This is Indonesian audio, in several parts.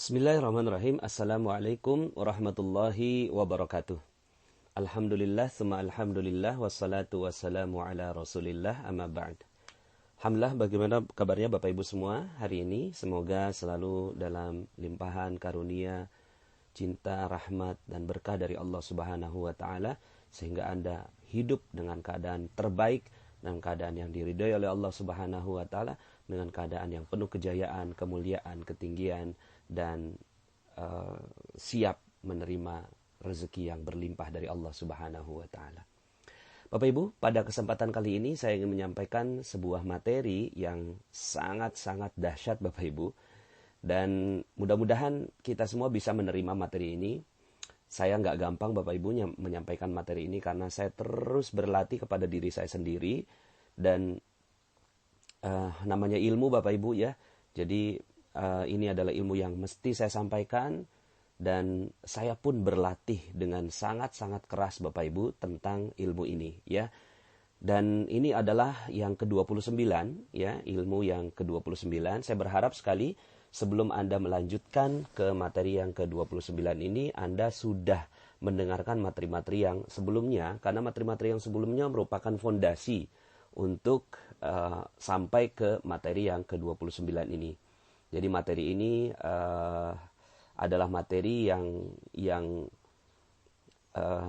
Bismillahirrahmanirrahim. Assalamualaikum warahmatullahi wabarakatuh. Alhamdulillah, summa alhamdulillah, wassalatu wassalamu ala rasulillah, amma ba'd. Alhamdulillah, bagaimana kabarnya Bapak Ibu semua hari ini? Semoga selalu dalam limpahan karunia, cinta, rahmat, dan berkah dari Allah Subhanahu wa Ta'ala, sehingga Anda hidup dengan keadaan terbaik, dengan keadaan yang diridhai oleh Allah Subhanahu wa Ta'ala, dengan keadaan yang penuh kejayaan, kemuliaan, ketinggian, dan siap menerima rezeki yang berlimpah dari Allah Subhanahu wa Ta'ala. Bapak Ibu, pada kesempatan kali ini saya ingin menyampaikan sebuah materi yang sangat-sangat dahsyat Bapak Ibu, dan mudah-mudahan kita semua bisa menerima materi ini. Saya nggak gampang Bapak Ibu menyampaikan materi ini karena saya terus berlatih kepada diri saya sendiri, dan namanya ilmu Bapak Ibu ya. Jadi ini adalah ilmu yang mesti saya sampaikan, dan saya pun berlatih dengan sangat-sangat keras Bapak Ibu tentang ilmu ini ya. Dan ini adalah yang ke-29 ya, ilmu yang ke-29. Saya berharap sekali sebelum Anda melanjutkan ke materi yang ke-29 ini, Anda sudah mendengarkan materi-materi yang sebelumnya, karena materi-materi yang sebelumnya merupakan fondasi untuk sampai ke materi yang ke-29 ini. Jadi materi ini adalah materi yang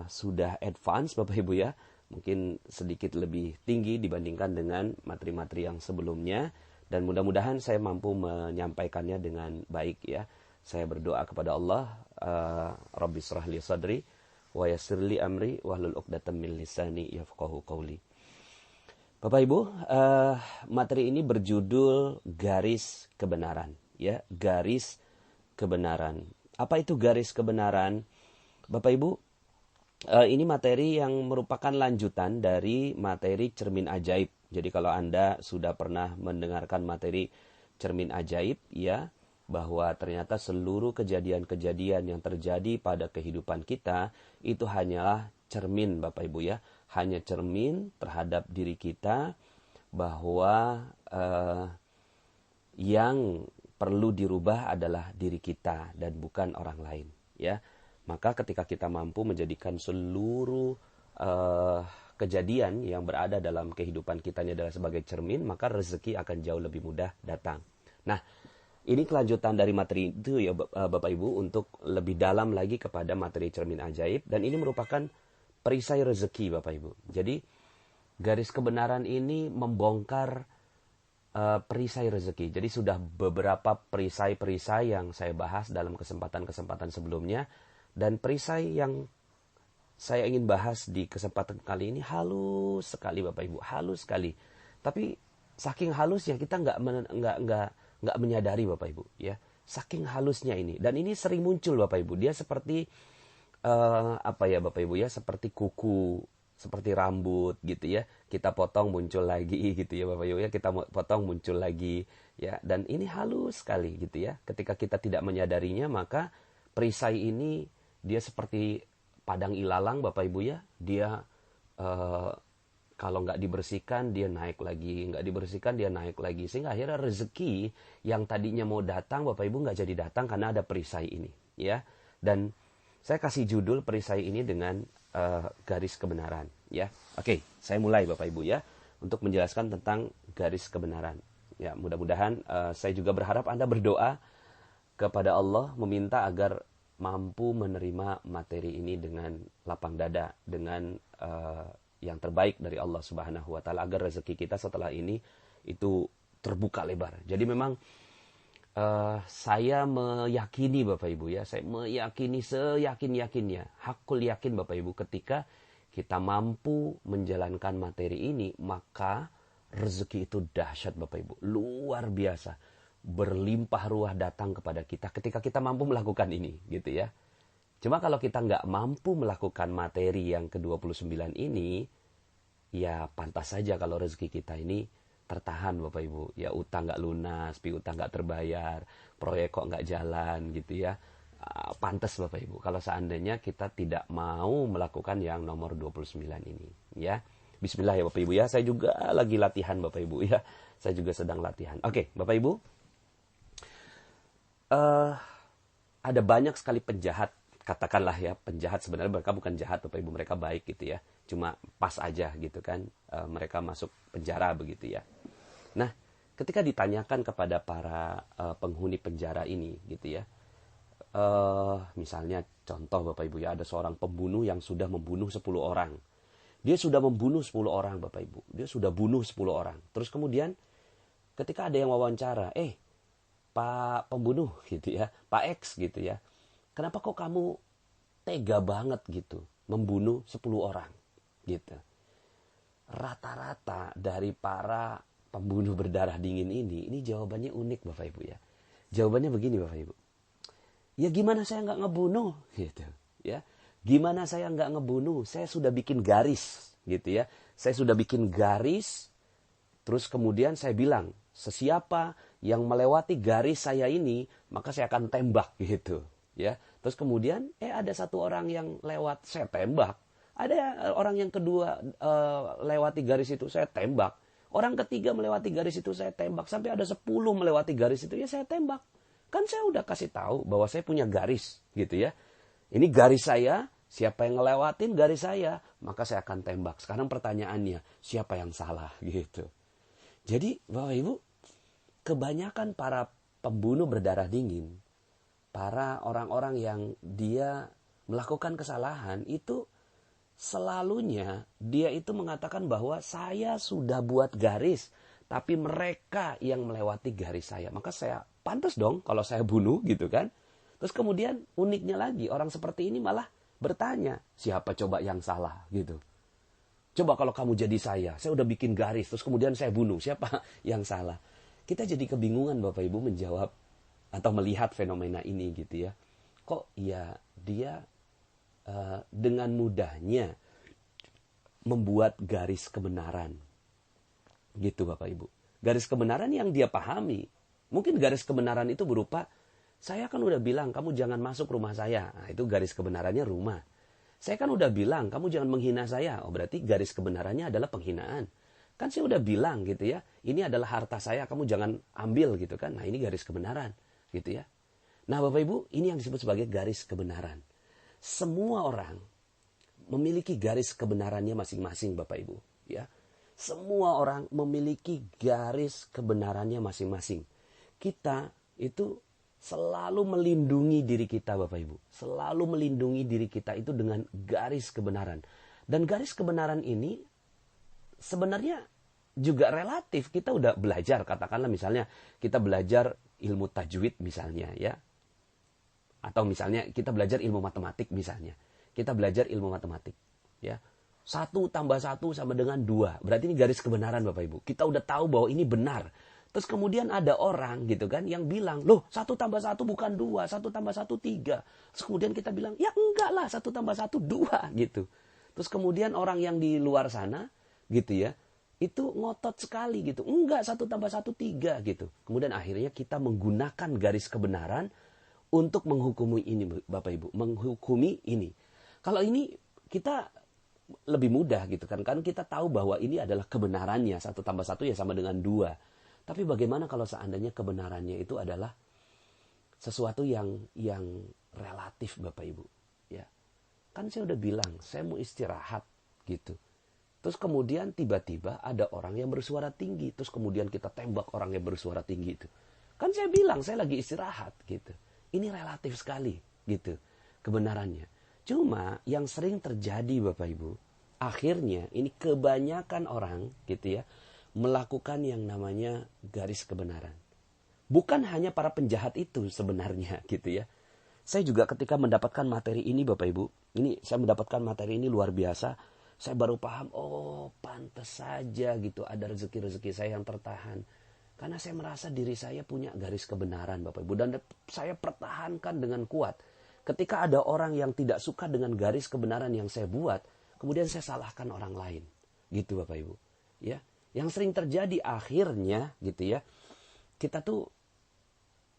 sudah advance Bapak Ibu ya. Mungkin sedikit lebih tinggi dibandingkan dengan materi-materi yang sebelumnya. Dan mudah-mudahan saya mampu menyampaikannya dengan baik ya. Saya berdoa kepada Allah, Rabbi shrah li sadri wa yassir li amri wahlul 'uqdatam min lisani yafqahu qawli. Bapak Ibu, materi ini berjudul garis kebenaran ya, garis kebenaran. Apa itu garis kebenaran? Bapak Ibu, ini materi yang merupakan lanjutan dari materi cermin ajaib. Jadi kalau Anda sudah pernah mendengarkan materi cermin ajaib ya, bahwa ternyata seluruh kejadian-kejadian yang terjadi pada kehidupan kita itu hanyalah cermin Bapak Ibu ya, hanya cermin terhadap diri kita, bahwa yang perlu dirubah adalah diri kita dan bukan orang lain ya. Maka ketika kita mampu menjadikan seluruh kejadian yang berada dalam kehidupan kita ini adalah sebagai cermin, maka rezeki akan jauh lebih mudah datang. Nah, ini kelanjutan dari materi itu ya Bapak Ibu, untuk lebih dalam lagi kepada materi cermin ajaib, dan ini merupakan perisai rezeki Bapak Ibu. Jadi garis kebenaran ini membongkar perisai rezeki. Jadi sudah beberapa perisai-perisai yang saya bahas dalam kesempatan-kesempatan sebelumnya, dan perisai yang saya ingin bahas di kesempatan kali ini halus sekali Bapak Ibu, halus sekali. Tapi saking halusnya kita nggak menyadari Bapak Ibu ya. Saking halusnya ini, dan ini sering muncul Bapak Ibu. Dia seperti apa ya Bapak Ibu ya, seperti kuku, seperti rambut gitu ya. Kita potong muncul lagi gitu ya Bapak Ibu ya, kita potong muncul lagi ya. Dan ini halus sekali gitu ya. Ketika kita tidak menyadarinya, maka perisai ini dia seperti padang ilalang Bapak Ibu ya. Dia kalau nggak dibersihkan dia naik lagi, nggak dibersihkan dia naik lagi, sehingga akhirnya rezeki yang tadinya mau datang Bapak Ibu nggak jadi datang karena ada perisai ini ya. Dan saya kasih judul perisai ini dengan garis kebenaran ya. Oke, saya mulai Bapak Ibu ya, untuk menjelaskan tentang garis kebenaran ya. Mudah-mudahan saya juga berharap Anda berdoa kepada Allah, meminta agar mampu menerima materi ini dengan lapang dada, dengan yang terbaik dari Allah Subhanahu wa Ta'ala, agar rezeki kita setelah ini itu terbuka lebar. Jadi memang saya meyakini Bapak Ibu ya, saya meyakini seyakin-yakinnya, hakul yakin Bapak Ibu, ketika kita mampu menjalankan materi ini, maka rezeki itu dahsyat Bapak Ibu, luar biasa, berlimpah ruah datang kepada kita ketika kita mampu melakukan ini gitu ya. Cuma kalau kita nggak mampu melakukan materi yang ke-29 ini, ya pantas saja kalau rezeki kita ini tertahan Bapak Ibu ya. Utang nggak lunas, piutang nggak terbayar, proyek kok nggak jalan gitu ya. Pantas Bapak Ibu kalau seandainya kita tidak mau melakukan yang nomor 29 ini ya. Bismillah ya Bapak Ibu ya. Saya juga lagi latihan Bapak Ibu ya. Saya juga sedang latihan. Oke Bapak Ibu, ada banyak sekali penjahat, katakanlah ya, penjahat sebenarnya mereka bukan jahat Bapak Ibu, mereka baik gitu ya. Cuma pas aja gitu kan, mereka masuk penjara begitu ya. Nah, ketika ditanyakan kepada para penghuni penjara ini gitu ya, misalnya contoh Bapak Ibu ya, ada seorang pembunuh yang sudah membunuh 10 orang. Dia sudah membunuh 10 orang Bapak Ibu. Dia sudah bunuh 10 orang. Terus kemudian ketika ada yang wawancara, Pak pembunuh gitu ya, Pak X gitu ya, kenapa kok kamu tega banget gitu membunuh 10 orang gitu. Rata-rata dari para pembunuh berdarah dingin ini jawabannya unik Bapak Ibu ya. Jawabannya begini Bapak Ibu. Ya gimana saya nggak ngebunuh gitu ya. Gimana saya nggak ngebunuh? Saya sudah bikin garis gitu ya. Saya sudah bikin garis. Terus kemudian saya bilang, sesiapa yang melewati garis saya ini, maka saya akan tembak gitu ya. Terus kemudian ada satu orang yang lewat, saya tembak. Ada orang yang kedua lewati garis itu, saya tembak. Orang ketiga melewati garis itu, saya tembak. Sampai ada 10 melewati garis itu, ya saya tembak. Kan saya udah kasih tahu bahwa saya punya garis gitu ya. Ini garis saya, siapa yang ngelewatin garis saya, maka saya akan tembak. Sekarang pertanyaannya, siapa yang salah gitu. Jadi Bapak Ibu, kebanyakan para pembunuh berdarah dingin, para orang-orang yang dia melakukan kesalahan itu selalunya dia itu mengatakan bahwa saya sudah buat garis, tapi mereka yang melewati garis saya. Maka saya pantas dong kalau saya bunuh gitu kan. Terus kemudian uniknya lagi, orang seperti ini malah bertanya, siapa coba yang salah gitu. Coba kalau kamu jadi saya udah bikin garis, terus kemudian saya bunuh, siapa yang salah? Kita jadi kebingungan Bapak Ibu menjawab atau melihat fenomena ini gitu ya. Kok ya dia dengan mudahnya membuat garis kebenaran gitu Bapak Ibu. Garis kebenaran yang dia pahami. Mungkin garis kebenaran itu berupa, saya kan udah bilang kamu jangan masuk rumah saya. Nah, itu garis kebenarannya rumah. Saya kan udah bilang kamu jangan menghina saya. Oh berarti garis kebenarannya adalah penghinaan. Kan saya udah bilang gitu ya, ini adalah harta saya, kamu jangan ambil gitu kan. Nah ini garis kebenaran gitu ya. Nah Bapak Ibu, ini yang disebut sebagai garis kebenaran. Semua orang memiliki garis kebenarannya masing-masing Bapak Ibu ya. Semua orang memiliki garis kebenarannya masing-masing. Kita itu selalu melindungi diri kita Bapak Ibu. Selalu melindungi diri kita itu dengan garis kebenaran. Dan garis kebenaran ini sebenarnya juga relatif. Kita udah belajar, katakanlah misalnya kita belajar ilmu tajwid misalnya ya. Atau misalnya kita belajar ilmu matematik misalnya. Kita belajar ilmu matematik ya. 1 tambah 1 sama dengan 2. Berarti ini garis kebenaran Bapak Ibu. Kita udah tahu bahwa ini benar. Terus kemudian ada orang gitu kan yang bilang, loh 1 tambah 1 bukan 2, 1 tambah 1 3. Terus kemudian kita bilang, ya enggak lah 1 tambah 1 2 gitu. Terus kemudian orang yang di luar sana gitu ya, itu ngotot sekali gitu. Enggak 1 tambah 1 3 gitu. Kemudian akhirnya kita menggunakan garis kebenaran untuk menghukumi ini Bapak Ibu. Menghukumi ini. Kalau ini kita lebih mudah gitu kan. Kan kita tahu bahwa ini adalah kebenarannya. 1 tambah 1 ya sama dengan 2. Tapi bagaimana kalau seandainya kebenarannya itu adalah sesuatu yang relatif Bapak Ibu, ya. Kan saya udah bilang, saya mau istirahat gitu. Terus kemudian tiba-tiba ada orang yang bersuara tinggi, terus kemudian kita tembak orang yang bersuara tinggi itu. Kan saya bilang saya lagi istirahat gitu. Ini relatif sekali gitu kebenarannya. Cuma yang sering terjadi Bapak Ibu, akhirnya ini kebanyakan orang gitu ya, melakukan yang namanya garis kebenaran. Bukan hanya para penjahat itu sebenarnya gitu ya. Saya juga ketika mendapatkan materi ini Bapak Ibu, ini saya mendapatkan materi ini luar biasa. Saya baru paham, oh pantas saja gitu ada rezeki-rezeki saya yang tertahan. Karena saya merasa diri saya punya garis kebenaran Bapak Ibu. Dan saya pertahankan dengan kuat. Ketika ada orang yang tidak suka dengan garis kebenaran yang saya buat, kemudian saya salahkan orang lain. Gitu Bapak Ibu. Ya. Yang sering terjadi akhirnya gitu ya, kita tuh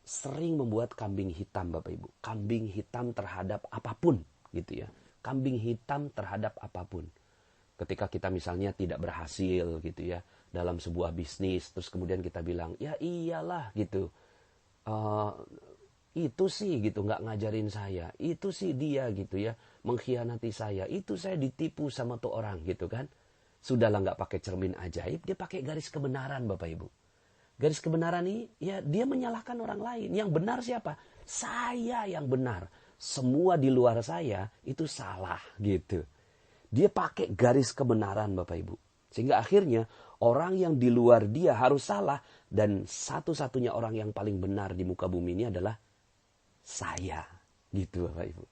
sering membuat kambing hitam Bapak Ibu. Kambing hitam terhadap apapun gitu ya. Kambing hitam terhadap apapun. Ketika kita misalnya tidak berhasil gitu ya dalam sebuah bisnis, terus kemudian kita bilang, ya iyalah gitu. itu sih gitu nggak ngajarin saya, itu sih dia gitu ya mengkhianati saya, itu saya ditipu sama tuh orang gitu kan. Sudahlah nggak pakai cermin ajaib, dia pakai garis kebenaran Bapak Ibu. Garis kebenaran ini ya dia menyalahkan orang lain. Yang benar siapa? Saya yang benar. Semua di luar saya itu salah gitu. Dia pakai garis kebenaran Bapak Ibu. Sehingga akhirnya orang yang di luar dia harus salah. Dan satu-satunya orang yang paling benar di muka bumi ini adalah saya. Gitu Bapak Ibu.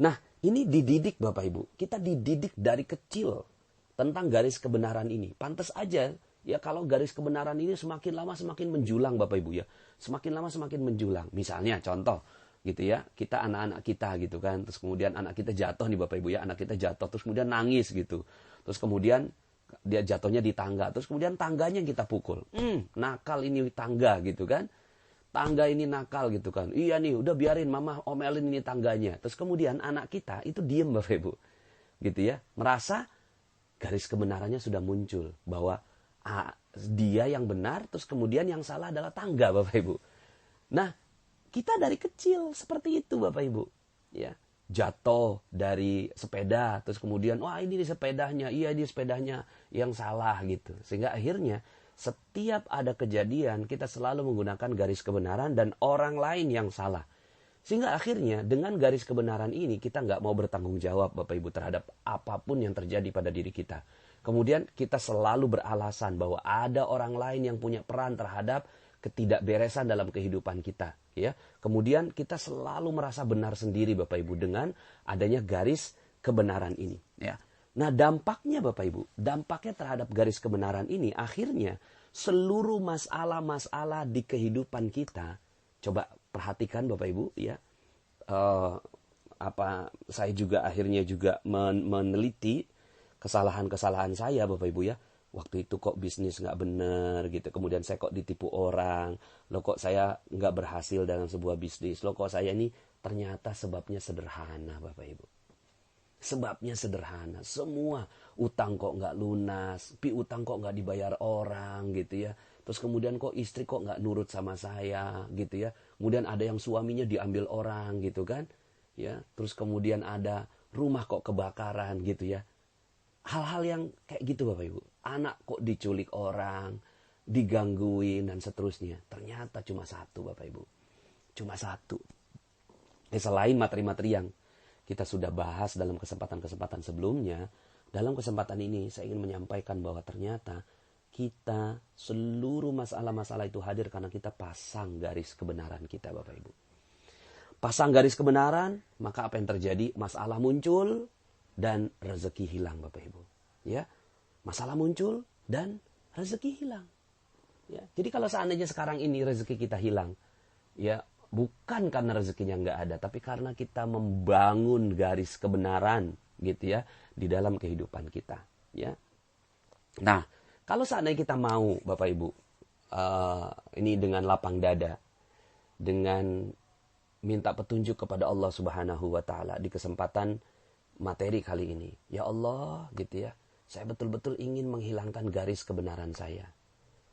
Nah ini dididik Bapak Ibu. Kita dididik dari kecil tentang garis kebenaran ini. Pantas aja ya kalau garis kebenaran ini semakin lama semakin menjulang Bapak Ibu ya. Semakin lama semakin menjulang. Misalnya contoh gitu ya, kita anak-anak kita gitu kan. Terus kemudian anak kita jatuh nih Bapak Ibu ya. Anak kita jatuh terus kemudian nangis gitu. Terus kemudian dia jatuhnya di tangga. Terus kemudian tangganya kita pukul. Nakal ini tangga gitu kan. Tangga ini nakal gitu kan. Iya nih udah biarin mama omelin ini tangganya. Terus kemudian anak kita itu diem Bapak Ibu. Gitu ya. Merasa garis kebenarannya sudah muncul. Bahwa dia yang benar terus kemudian yang salah adalah tangga Bapak Ibu. Nah kita dari kecil seperti itu Bapak Ibu. Ya, jatuh dari sepeda terus kemudian wah ini sepedanya. Iya ini sepedanya yang salah gitu. Sehingga akhirnya setiap ada kejadian kita selalu menggunakan garis kebenaran dan orang lain yang salah. Sehingga akhirnya dengan garis kebenaran ini kita nggak mau bertanggung jawab Bapak Ibu terhadap apapun yang terjadi pada diri kita. Kemudian kita selalu beralasan bahwa ada orang lain yang punya peran terhadap ketidakberesan dalam kehidupan kita. Ya. Kemudian kita selalu merasa benar sendiri Bapak Ibu dengan adanya garis kebenaran ini. Ya. Nah dampaknya Bapak Ibu, dampaknya terhadap garis kebenaran ini akhirnya seluruh masalah-masalah di kehidupan kita, coba perhatikan Bapak Ibu ya, saya juga akhirnya juga meneliti kesalahan-kesalahan saya Bapak Ibu ya. Waktu itu kok bisnis nggak bener gitu, kemudian saya kok ditipu orang, lo kok saya nggak berhasil dalam sebuah bisnis, lo kok saya ini ternyata sebabnya sederhana Bapak Ibu. Sebabnya sederhana, semua utang kok nggak lunas, piutang kok nggak dibayar orang gitu ya. Terus kemudian kok istri kok nggak nurut sama saya gitu ya. Kemudian ada yang suaminya diambil orang gitu kan, ya. Terus kemudian ada rumah kok kebakaran gitu ya. Hal-hal yang kayak gitu Bapak Ibu. Anak kok diculik orang, digangguin dan seterusnya. Ternyata cuma satu Bapak Ibu, cuma satu. Selain materi-materi yang kita sudah bahas dalam kesempatan-kesempatan sebelumnya, dalam kesempatan ini saya ingin menyampaikan bahwa ternyata kita seluruh masalah-masalah itu hadir karena kita pasang garis kebenaran kita Bapak Ibu. Pasang garis kebenaran, maka apa yang terjadi? Masalah muncul dan rezeki hilang Bapak Ibu. Ya, masalah muncul dan rezeki hilang. Ya, jadi kalau seandainya sekarang ini rezeki kita hilang, ya bukan karena rezekinya nggak ada, tapi karena kita membangun garis kebenaran gitu ya di dalam kehidupan kita. Ya. Nah, kalau seandainya kita mau Bapak Ibu, ini dengan lapang dada, dengan minta petunjuk kepada Allah Subhanahu Wa Taala di kesempatan materi kali ini, ya Allah gitu ya, saya betul-betul ingin menghilangkan garis kebenaran saya.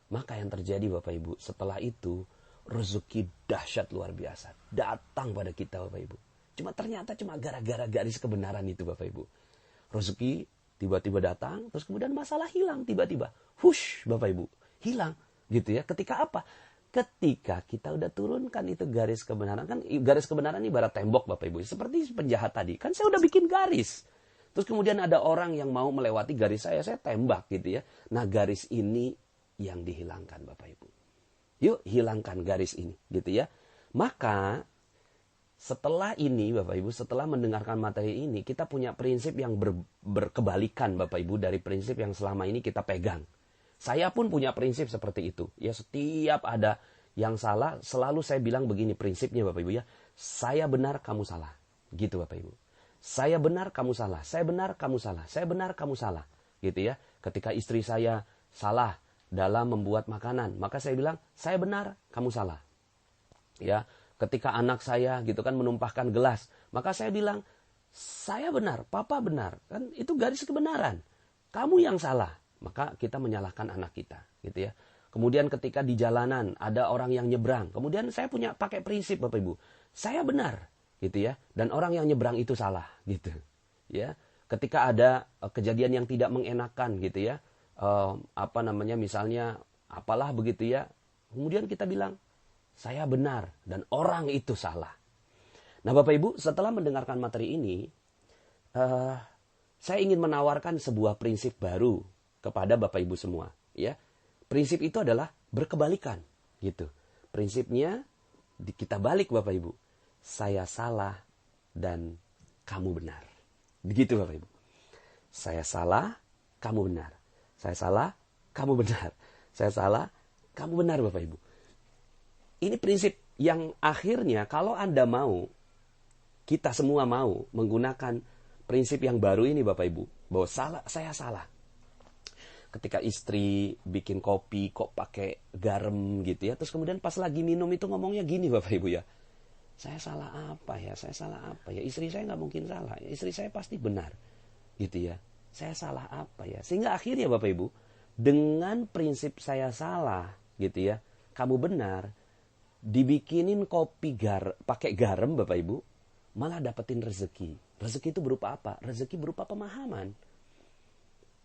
Maka yang terjadi Bapak Ibu, setelah itu rezeki dahsyat luar biasa datang pada kita Bapak Ibu. Ternyata cuma gara-gara garis kebenaran itu Bapak Ibu. Rezeki tiba-tiba datang, terus kemudian masalah hilang tiba-tiba. Hush Bapak Ibu, hilang gitu ya. Ketika apa? Ketika kita udah turunkan itu garis kebenaran. Kan garis kebenaran ini ibarat tembok Bapak Ibu. Seperti penjahat tadi, kan saya udah bikin garis. Terus kemudian ada orang yang mau melewati garis saya tembak gitu ya. Nah garis ini yang dihilangkan Bapak Ibu. Yuk hilangkan garis ini gitu ya. Maka setelah ini Bapak Ibu, setelah mendengarkan materi ini, kita punya prinsip yang berkebalikan Bapak Ibu dari prinsip yang selama ini kita pegang. Saya pun punya prinsip seperti itu. Ya setiap ada yang salah, selalu saya bilang begini prinsipnya Bapak Ibu ya. Saya benar, kamu salah. Gitu Bapak Ibu. Saya benar, kamu salah. Saya benar, kamu salah. Saya benar, kamu salah. Gitu ya. Ketika istri saya salah dalam membuat makanan, maka saya bilang, saya benar, kamu salah. Ya, ketika anak saya gitu kan menumpahkan gelas, maka saya bilang, saya benar, papa benar. Kan itu garis kebenaran. Kamu yang salah. Maka kita menyalahkan anak kita, gitu ya. Kemudian ketika di jalanan ada orang yang nyebrang, kemudian saya punya pakai prinsip Bapak Ibu, saya benar gitu ya, dan orang yang nyebrang itu salah gitu ya. Ketika ada kejadian yang tidak mengenakan gitu ya, misalnya apalah begitu ya, kemudian kita bilang saya benar dan orang itu salah. Nah Bapak Ibu, setelah mendengarkan materi ini, saya ingin menawarkan sebuah prinsip baru kepada Bapak Ibu semua ya. Prinsip itu adalah berkebalikan gitu. Prinsipnya kita balik Bapak Ibu. Saya salah dan kamu benar. Begitu Bapak Ibu. Saya salah, kamu benar. Saya salah, kamu benar. Saya salah, kamu benar Bapak Ibu. Ini prinsip yang akhirnya kalau Anda mau, kita semua mau menggunakan prinsip yang baru ini Bapak Ibu. Bahwa saya salah. Ketika istri bikin kopi kok pakai garam gitu ya. Terus kemudian pas lagi minum itu ngomongnya gini Bapak Ibu ya. Saya salah apa ya? Saya salah apa ya? Istri saya nggak mungkin salah. Istri saya pasti benar. Gitu ya. Saya salah apa ya? Sehingga akhirnya Bapak Ibu, dengan prinsip saya salah gitu ya. Kamu benar. Dibikinin kopi pakai garam Bapak Ibu. Malah dapetin rezeki. Rezeki itu berupa apa? Rezeki berupa pemahaman.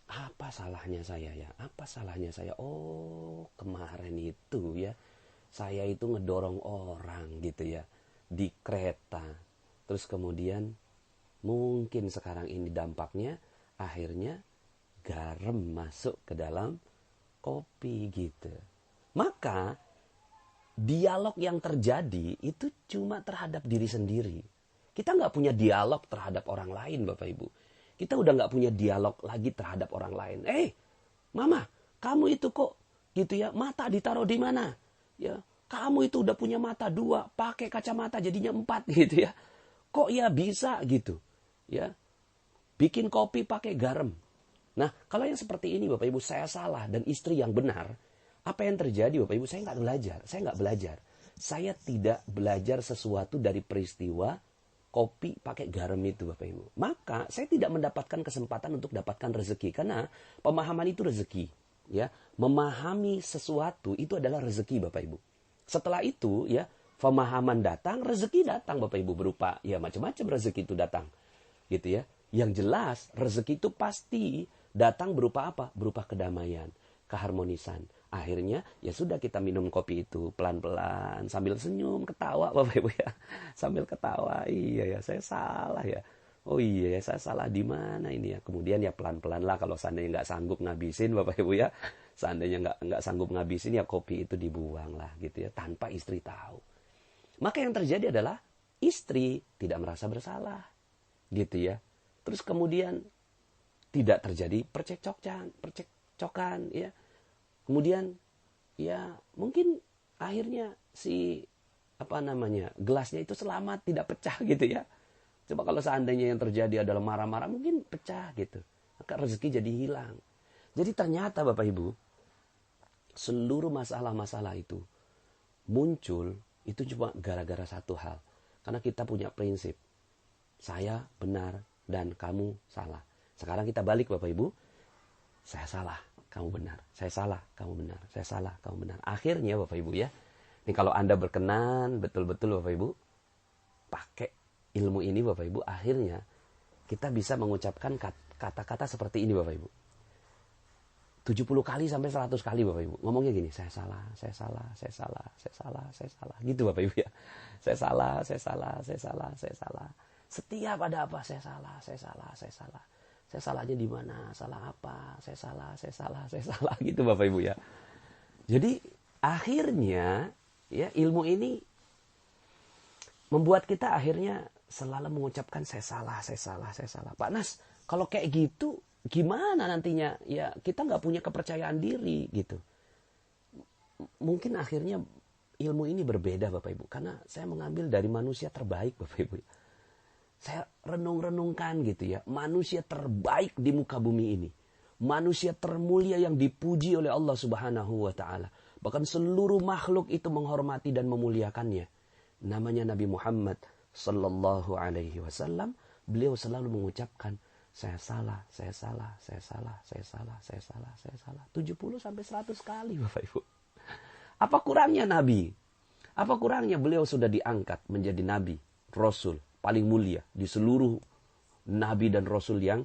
Apa salahnya saya ya? Apa salahnya saya? Oh, kemarin itu ya, saya itu ngedorong orang gitu ya, di kereta. Terus kemudian, mungkin sekarang ini dampaknya, akhirnya garam masuk ke dalam kopi gitu. Maka, dialog yang terjadi itu cuma terhadap diri sendiri. Kita nggak punya dialog terhadap orang lain Bapak Ibu. Kita udah nggak punya dialog lagi terhadap orang lain. Mama, kamu itu kok gitu ya, mata ditaruh di mana? Ya, kamu itu udah punya mata 2, pakai kacamata jadinya 4 gitu ya. Kok ya bisa gitu? Ya, bikin kopi pakai garam. Nah, kalau yang seperti ini Bapak Ibu, saya salah dan istri yang benar, apa yang terjadi Bapak Ibu? Saya nggak belajar. Saya tidak belajar sesuatu dari peristiwa kopi pakai garam itu Bapak Ibu. Maka saya tidak mendapatkan kesempatan untuk dapatkan rezeki. Karena pemahaman itu rezeki. Ya, memahami sesuatu itu adalah rezeki Bapak Ibu. Setelah itu ya, pemahaman datang, rezeki datang Bapak Ibu. Berupa ya macam-macam rezeki itu datang. Gitu ya. Yang jelas rezeki itu pasti datang berupa apa? Berupa kedamaian, keharmonisan. Akhirnya ya sudah kita minum kopi itu pelan-pelan sambil senyum, ketawa Bapak Ibu ya. Sambil ketawa, iya ya saya salah ya. Oh iya ya saya salah di mana ini ya. Kemudian ya pelan-pelan lah kalau seandainya nggak sanggup ngabisin Bapak Ibu ya. Seandainya nggak sanggup ngabisin ya kopi itu dibuang lah gitu ya. Tanpa istri tahu. Maka yang terjadi adalah istri tidak merasa bersalah gitu ya. Terus kemudian tidak terjadi percekcokan ya. Kemudian ya mungkin akhirnya gelasnya itu selamat tidak pecah gitu ya. Coba kalau seandainya yang terjadi adalah marah-marah mungkin pecah gitu. Maka rezeki jadi hilang. Jadi ternyata Bapak Ibu, seluruh masalah-masalah itu muncul itu cuma gara-gara satu hal. Karena kita punya prinsip. Saya benar dan kamu salah. Sekarang kita balik Bapak Ibu. Saya salah, kamu benar. Saya salah, kamu benar. Saya salah, kamu benar. Akhirnya Bapak Ibu ya. Ini kalau Anda berkenan betul-betul Bapak Ibu, pakai ilmu ini Bapak Ibu, akhirnya kita bisa mengucapkan kata-kata seperti ini Bapak Ibu. 70 kali sampai 100 kali Bapak Ibu. Ngomongnya gini, saya salah, saya salah, saya salah, saya salah, saya salah. Gitu Bapak Ibu ya. Saya salah, saya salah, saya salah, saya salah. Setiap ada apa, saya salah, saya salah, saya salah. Saya salahnya di mana? Salah apa? Saya salah, saya salah, saya salah. Gitu Bapak Ibu ya. Jadi akhirnya ya ilmu ini membuat kita akhirnya selalu mengucapkan saya salah, saya salah, saya salah. Pak Nas, kalau kayak gitu gimana nantinya? Ya kita nggak punya kepercayaan diri gitu. Mungkin akhirnya ilmu ini berbeda Bapak Ibu. Karena saya mengambil dari manusia terbaik Bapak Ibu. Saya renung-renungkan gitu ya. Manusia terbaik di muka bumi ini. Manusia termulia yang dipuji oleh Allah Subhanahu wa Ta'ala. Bahkan seluruh makhluk itu menghormati dan memuliakannya. Namanya Nabi Muhammad Sallallahu Alaihi Wasallam. Beliau selalu mengucapkan, saya salah, saya salah, saya salah, saya salah, saya salah, saya salah. 70 sampai 100 kali Bapak Ibu. Apa kurangnya Nabi? Apa kurangnya beliau sudah diangkat menjadi Nabi, Rasul, paling mulia di seluruh Nabi dan Rasul yang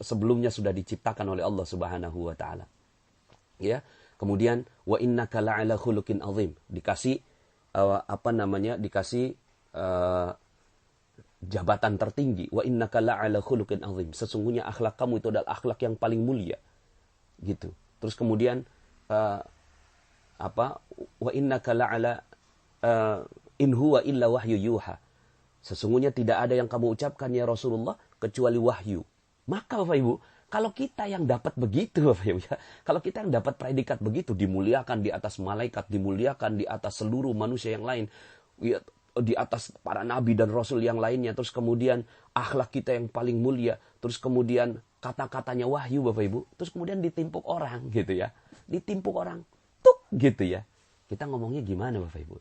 sebelumnya sudah diciptakan oleh Allah Subhanahu wa taala. Ya. Kemudian wa innaka la'ala khuluqin azim. Dikasih dikasih jabatan tertinggi. Wa innaka la'ala khuluqin azim. Sesungguhnya akhlak kamu itu adalah akhlak yang paling mulia. Gitu. Terus kemudian wa innaka la'ala in huwa illa wahyu yuha. Sesungguhnya tidak ada yang kamu ucapkan ya Rasulullah kecuali wahyu. Maka Bapak Ibu, kalau kita yang dapat begitu Bapak Ibu ya, kalau kita yang dapat predikat begitu, dimuliakan di atas malaikat, dimuliakan di atas seluruh manusia yang lain, ya, di atas para nabi dan rasul yang lainnya, terus kemudian akhlak kita yang paling mulia, terus kemudian kata-katanya wahyu Bapak Ibu, terus kemudian ditimpuk orang gitu ya. Ditimpuk orang, tuk gitu ya. Kita ngomongnya gimana Bapak Ibu?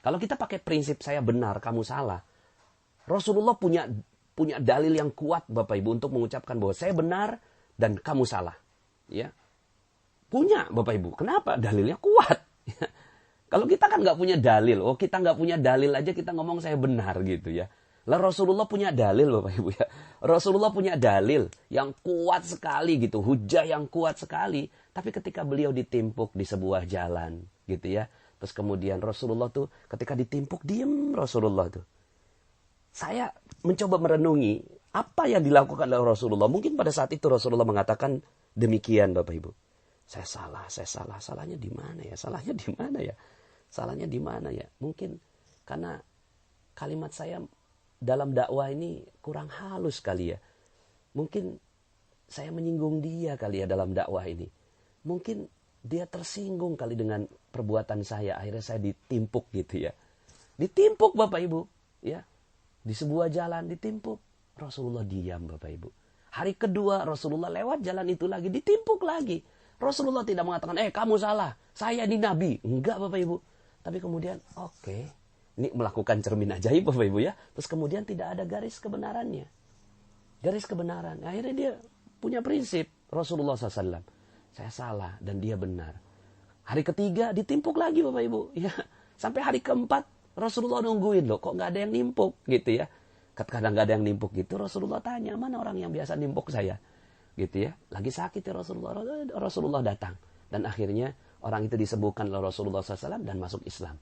Kalau kita pakai prinsip saya benar, kamu salah. Rasulullah punya dalil yang kuat Bapak Ibu untuk mengucapkan bahwa saya benar dan kamu salah. Ya. Punya Bapak Ibu. Kenapa? Dalilnya kuat. Kalau kita kan nggak punya dalil. Oh kita nggak punya dalil aja kita ngomong saya benar gitu ya. Lah Rasulullah punya dalil Bapak Ibu ya. Rasulullah punya dalil yang kuat sekali gitu. Hujah yang kuat sekali. Tapi ketika beliau ditimpuk di sebuah jalan gitu ya. Terus kemudian Rasulullah tuh ketika ditimpuk diem Rasulullah tuh. Saya mencoba merenungi apa yang dilakukan oleh Rasulullah. Mungkin pada saat itu Rasulullah mengatakan demikian Bapak Ibu. Saya salah. Salahnya di mana ya? Salahnya di mana ya? Mungkin karena kalimat saya dalam dakwah ini kurang halus kali ya. Mungkin saya menyinggung dia kali ya dalam dakwah ini. Mungkin dia tersinggung kali dengan perbuatan saya. Akhirnya saya ditimpuk gitu ya. Ditimpuk Bapak Ibu. Ya. Di sebuah jalan ditimpuk. Rasulullah diam Bapak Ibu. Hari kedua Rasulullah lewat jalan itu lagi. Ditimpuk lagi. Rasulullah tidak mengatakan, kamu salah. Saya ini Nabi. Enggak Bapak Ibu. Tapi kemudian, oke. Ini melakukan cermin ajaib Bapak Ibu ya. Terus kemudian tidak ada garis kebenarannya. Garis kebenaran. Akhirnya dia punya prinsip. Rasulullah SAW. Saya salah dan dia benar. Hari ketiga ditimpuk lagi Bapak Ibu. Ya. Sampai hari keempat Rasulullah nungguin loh. Kok nggak ada yang nimpuk gitu ya. Kadang nggak ada yang nimpuk gitu. Rasulullah tanya mana orang yang biasa nimpuk saya. Gitu ya. Lagi sakit ya Rasulullah. Rasulullah datang. Dan akhirnya orang itu disembuhkan oleh Rasulullah SAW dan masuk Islam.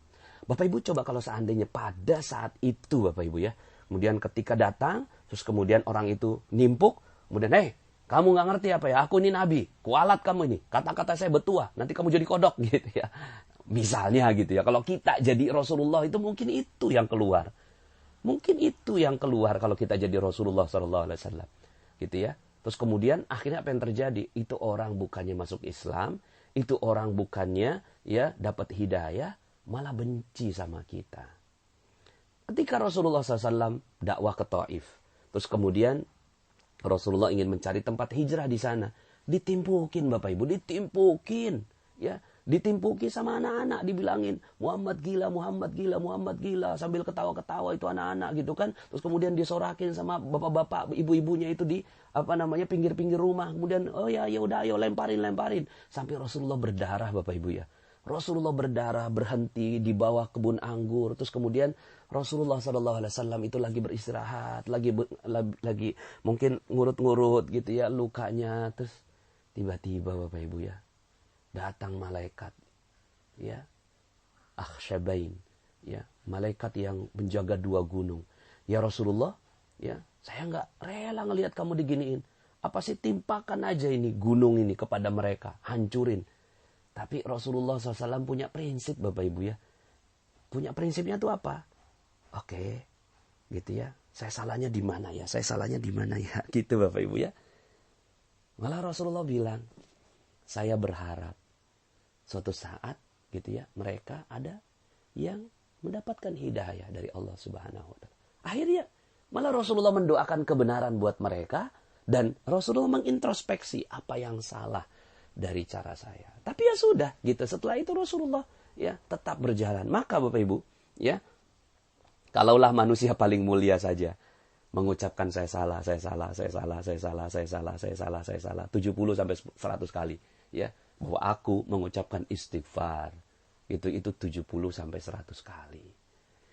Bapak Ibu coba kalau seandainya pada saat itu Bapak Ibu ya. Kemudian ketika datang. Terus kemudian orang itu nimpuk. Kemudian kamu nggak ngerti apa ya? Aku ini Nabi. Kualat kamu ini. Kata-kata saya betua. Nanti kamu jadi kodok gitu ya. Misalnya gitu ya. Kalau kita jadi Rasulullah itu mungkin itu yang keluar. Mungkin itu yang keluar kalau kita jadi Rasulullah SAW. Gitu ya. Terus kemudian akhirnya apa yang terjadi? Itu orang bukannya masuk Islam. Itu orang bukannya ya dapat hidayah. Malah benci sama kita. Ketika Rasulullah SAW dakwah ke Taif. Terus kemudian Rasulullah ingin mencari tempat hijrah di sana. Ditimpukin Bapak Ibu, ditimpukin. Ya, ditimpuki sama anak-anak, dibilangin Muhammad gila, Muhammad gila, Muhammad gila, sambil ketawa-ketawa itu anak-anak gitu kan. Terus kemudian disorakin sama bapak-bapak, ibu-ibunya itu di pinggir-pinggir rumah. Kemudian ya udah ayo lemparin. Sampai Rasulullah berdarah Bapak Ibu ya. Rasulullah berdarah berhenti di bawah kebun anggur. Terus kemudian Rasulullah SAW itu lagi beristirahat, lagi mungkin ngurut-ngurut gitu ya lukanya. Terus tiba-tiba Bapak Ibu ya datang malaikat ya akhsyabain ya malaikat yang menjaga dua gunung. Ya Rasulullah ya saya nggak rela ngelihat kamu diginiin. Apa sih timpakan aja ini gunung ini kepada mereka, hancurin. Tapi Rasulullah SAW punya prinsip Bapak Ibu ya. Punya prinsipnya tuh apa? Oke, gitu ya. Saya salahnya di mana ya? Gitu Bapak Ibu ya. Malah Rasulullah bilang, saya berharap suatu saat gitu ya, mereka ada yang mendapatkan hidayah dari Allah Subhanahu wa taala. Akhirnya malah Rasulullah mendoakan kebenaran buat mereka dan Rasulullah mengintrospeksi apa yang salah dari cara saya. Tapi ya sudah gitu. Setelah itu Rasulullah ya tetap berjalan. Maka Bapak Ibu ya, kalaulah manusia paling mulia saja mengucapkan saya salah 70 sampai 100 kali ya. bahwa aku mengucapkan istighfar itu 70 sampai 100 kali.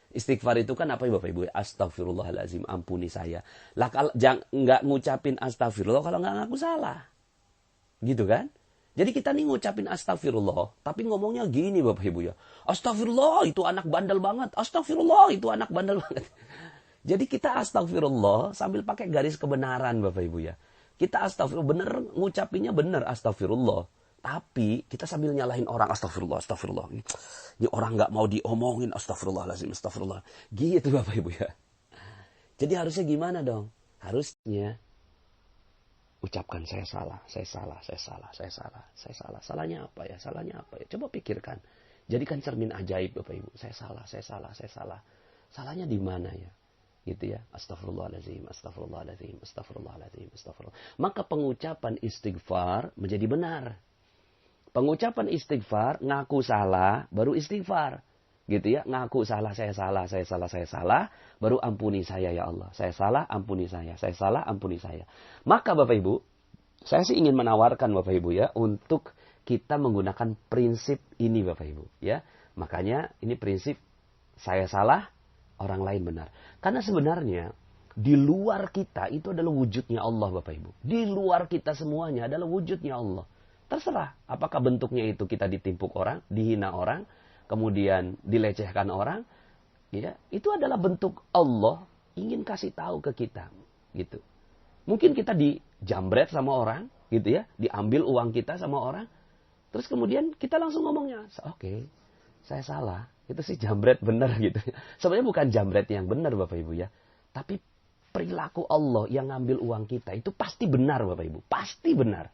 Istighfar itu kan apa ya Bapak Ibu? Astagfirullahalazim, ampuni saya. Lah kalau nggak ngucapin astagfirullah kalau nggak ngaku salah. Gitu kan? Jadi kita nih ngucapin astagfirullah, tapi ngomongnya gini Bapak Ibu ya. Astagfirullah itu anak bandel banget. Astagfirullah itu anak bandel banget. Jadi kita astagfirullah sambil pakai garis kebenaran Bapak Ibu ya. Kita astagfirullah, bener ngucapinnya bener astagfirullah. Tapi kita sambil nyalahin orang, astagfirullah, astagfirullah. Ini orang nggak mau diomongin, astagfirullahaladzim, astagfirullah. Gitu Bapak Ibu ya. Jadi harusnya gimana dong? Harusnya ucapkan saya salah, saya salah, saya salah, saya salah, saya salah. Salahnya apa ya? Salahnya apa ya? Coba pikirkan. Jadikan cermin ajaib Bapak Ibu. Saya salah, saya salah, saya salah. Salahnya di mana ya? Gitu ya. Astagfirullahaladzim, astagfirullahaladzim, astagfirullahaladzim, astagfirullah. Maka pengucapan istighfar menjadi benar. Pengucapan istighfar, ngaku salah, baru istighfar. Gitu ya, ngaku salah, saya salah, saya salah, saya salah, baru ampuni saya ya Allah. Saya salah, ampuni saya salah, ampuni saya. Maka Bapak Ibu, saya sih ingin menawarkan Bapak Ibu ya, untuk kita menggunakan prinsip ini Bapak Ibu. Ya, makanya ini prinsip saya salah, orang lain benar. Karena sebenarnya di luar kita itu adalah wujudnya Allah Bapak Ibu. Di luar kita semuanya adalah wujudnya Allah. Terserah apakah bentuknya itu kita ditimpuk orang, dihina orang, kemudian dilecehkan orang, ya, itu adalah bentuk Allah ingin kasih tahu ke kita, gitu. Mungkin kita dijambret sama orang, gitu ya, diambil uang kita sama orang, terus kemudian kita langsung ngomongnya, oke, saya salah, itu sih jambret benar gitu. Sebenarnya bukan jambret yang benar Bapak Ibu ya, tapi perilaku Allah yang ngambil uang kita itu pasti benar Bapak Ibu, pasti benar.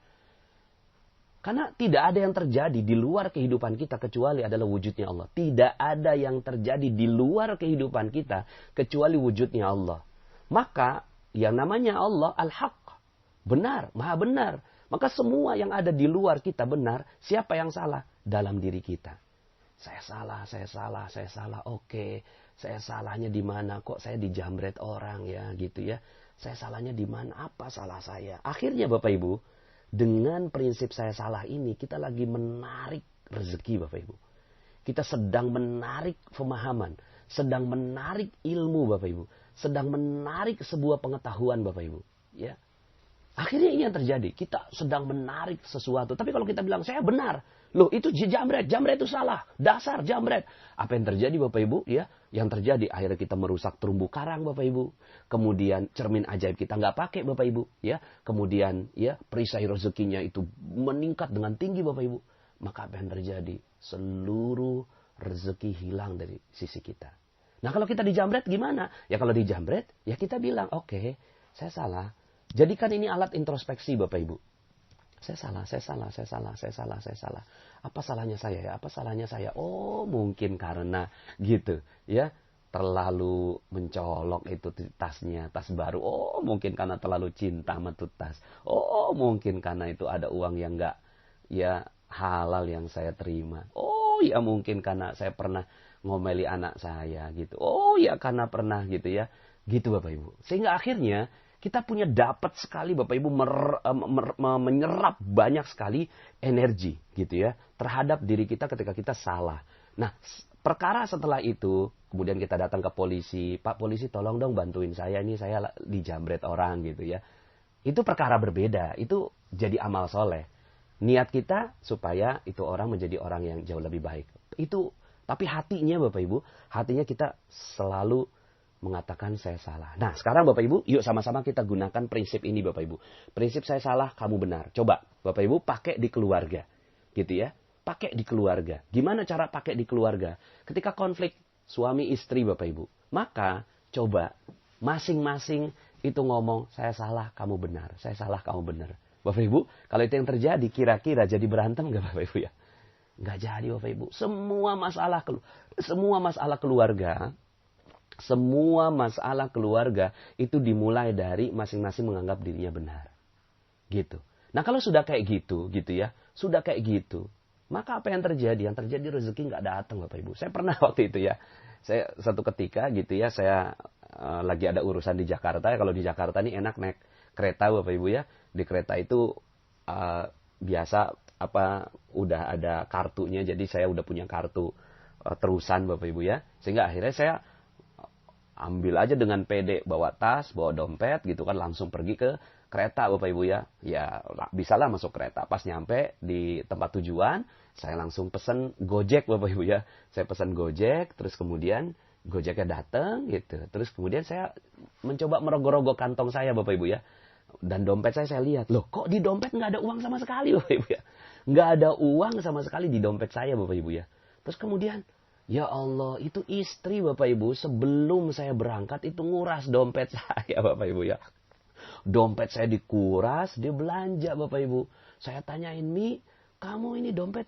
Karena tidak ada yang terjadi di luar kehidupan kita kecuali adalah wujudnya Allah. Tidak ada yang terjadi di luar kehidupan kita kecuali wujudnya Allah. Maka yang namanya Allah Al-Haq. Benar, maha benar. Maka semua yang ada di luar kita benar. Siapa yang salah? Dalam diri kita. Saya salah, saya salah, saya salah. Oke, saya salahnya di mana? Kok saya dijambret orang ya gitu ya. Saya salahnya di mana? Apa salah saya? Akhirnya Bapak Ibu, dengan prinsip saya salah ini, kita lagi menarik rezeki Bapak Ibu. Kita sedang menarik pemahaman, sedang menarik ilmu Bapak Ibu, sedang menarik sebuah pengetahuan Bapak Ibu. Ya, akhirnya ini yang terjadi. Kita sedang menarik sesuatu. Tapi kalau kita bilang saya benar, loh itu jambret, jambret itu salah, dasar jambret. Apa yang terjadi Bapak Ibu? Ya, yang terjadi akhirnya kita merusak terumbu karang Bapak Ibu. Kemudian cermin ajaib kita nggak pakai Bapak Ibu. Ya, kemudian ya perisai rezekinya itu meningkat dengan tinggi Bapak Ibu. Maka apa yang terjadi? Seluruh rezeki hilang dari sisi kita. Nah kalau kita dijambret gimana? Ya kalau dijambret ya kita bilang oke, saya salah. Jadikan ini alat introspeksi Bapak Ibu. Saya salah, saya salah, saya salah, saya salah, saya salah. Apa salahnya saya ya? Apa salahnya saya? Oh, mungkin karena gitu, ya. Terlalu mencolok itu tasnya, tas baru. Oh, mungkin karena terlalu cinta sama tuh tas. Oh, mungkin karena itu ada uang yang enggak ya halal yang saya terima. Oh, ya mungkin karena saya pernah ngomeli anak saya gitu. Oh, ya karena pernah gitu ya. Gitu Bapak Ibu. Sehingga akhirnya kita punya dapat sekali Bapak Ibu menyerap banyak sekali energi gitu ya terhadap diri kita ketika kita salah. Nah, perkara setelah itu kemudian kita datang ke polisi, Pak polisi tolong dong bantuin saya ini saya dijambret orang gitu ya. Itu perkara berbeda, itu jadi amal soleh. Niat kita supaya itu orang menjadi orang yang jauh lebih baik. Itu tapi hatinya Bapak Ibu, hatinya kita selalu mengatakan saya salah. Nah sekarang Bapak Ibu, yuk sama-sama kita gunakan prinsip ini Bapak Ibu. Prinsip saya salah, kamu benar. Coba Bapak Ibu pakai di keluarga. Gitu ya. Pakai di keluarga. Gimana cara pakai di keluarga? Ketika konflik suami istri Bapak Ibu. Maka coba masing-masing itu ngomong saya salah, kamu benar. Saya salah, kamu benar. Bapak Ibu, kalau itu yang terjadi kira-kira jadi berantem gak Bapak Ibu ya? Nggak jadi Bapak Ibu. Semua masalah keluarga. Semua masalah keluarga itu dimulai dari masing-masing menganggap dirinya benar. Gitu. Nah kalau sudah kayak gitu ya. Sudah kayak gitu. Maka apa yang terjadi? Yang terjadi rezeki nggak datang Bapak Ibu. Saya pernah waktu itu ya. Saya satu ketika gitu ya. Saya lagi ada urusan di Jakarta. Kalau di Jakarta ini enak naik kereta Bapak Ibu ya. Di kereta itu biasa udah ada kartunya, jadi saya udah punya kartu terusan Bapak Ibu ya. Sehingga akhirnya saya ambil aja dengan pede, bawa tas, bawa dompet gitu kan, langsung pergi ke kereta Bapak Ibu ya. Ya bisalah masuk kereta. Pas nyampe di tempat tujuan, saya langsung pesen Gojek Bapak Ibu ya. Saya pesen Gojek, terus kemudian Gojeknya datang gitu. Terus kemudian saya mencoba merogoh-rogoh kantong saya Bapak Ibu ya. Dan dompet saya lihat, loh kok di dompet nggak ada uang sama sekali Bapak Ibu ya. Nggak ada uang sama sekali di dompet saya Bapak Ibu ya. Terus kemudian, ya Allah, itu istri Bapak Ibu sebelum saya berangkat itu nguras dompet saya Bapak Ibu ya. Dompet saya dikuras, dia belanja Bapak Ibu. Saya tanyain, Mi, kamu ini dompet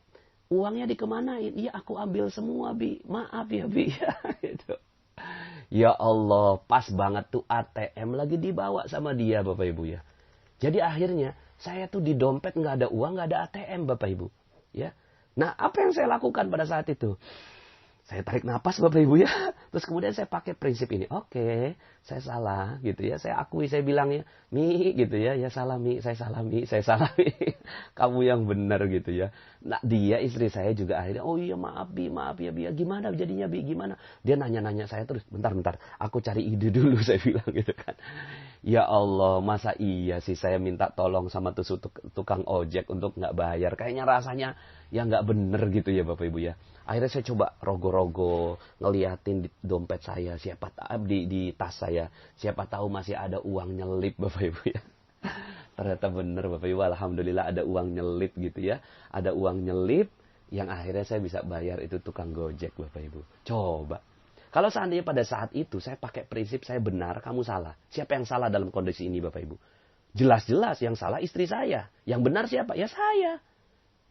uangnya dikemanain? Iya aku ambil semua Bi, maaf ya Bi. Gitu. Ya Allah, pas banget tuh ATM lagi dibawa sama dia Bapak Ibu ya. Jadi akhirnya saya tuh di dompet nggak ada uang, nggak ada ATM Bapak Ibu. Ya. Nah apa yang saya lakukan pada saat itu? Saya tarik napas Bapak Ibu ya. Terus kemudian saya pakai prinsip ini. Oke, saya salah gitu ya. Saya akui, saya bilang ya, Mi gitu ya. Ya salah Mi, saya salah Mi, saya salah Mi. Kamu yang benar gitu ya. Nah dia istri saya juga akhirnya, oh iya maaf Bi, maaf ya Bi. Gimana jadinya Bi, gimana? Dia nanya-nanya saya terus, bentar. Aku cari ide dulu saya bilang gitu kan. Ya Allah, masa iya sih saya minta tolong sama tukang ojek untuk nggak bayar. Kayaknya rasanya ya nggak bener gitu ya Bapak Ibu ya. Akhirnya saya coba rogo-rogo, ngeliatin di dompet saya, siapa tahu di tas saya, siapa tahu masih ada uang nyelip Bapak Ibu ya. Ternyata bener Bapak Ibu, alhamdulillah ada uang nyelip gitu ya. Ada uang nyelip yang akhirnya saya bisa bayar itu tukang Gojek Bapak Ibu. Coba. Kalau seandainya pada saat itu saya pakai prinsip saya benar, kamu salah. Siapa yang salah dalam kondisi ini Bapak Ibu? Jelas-jelas yang salah istri saya. Yang benar siapa? Ya saya.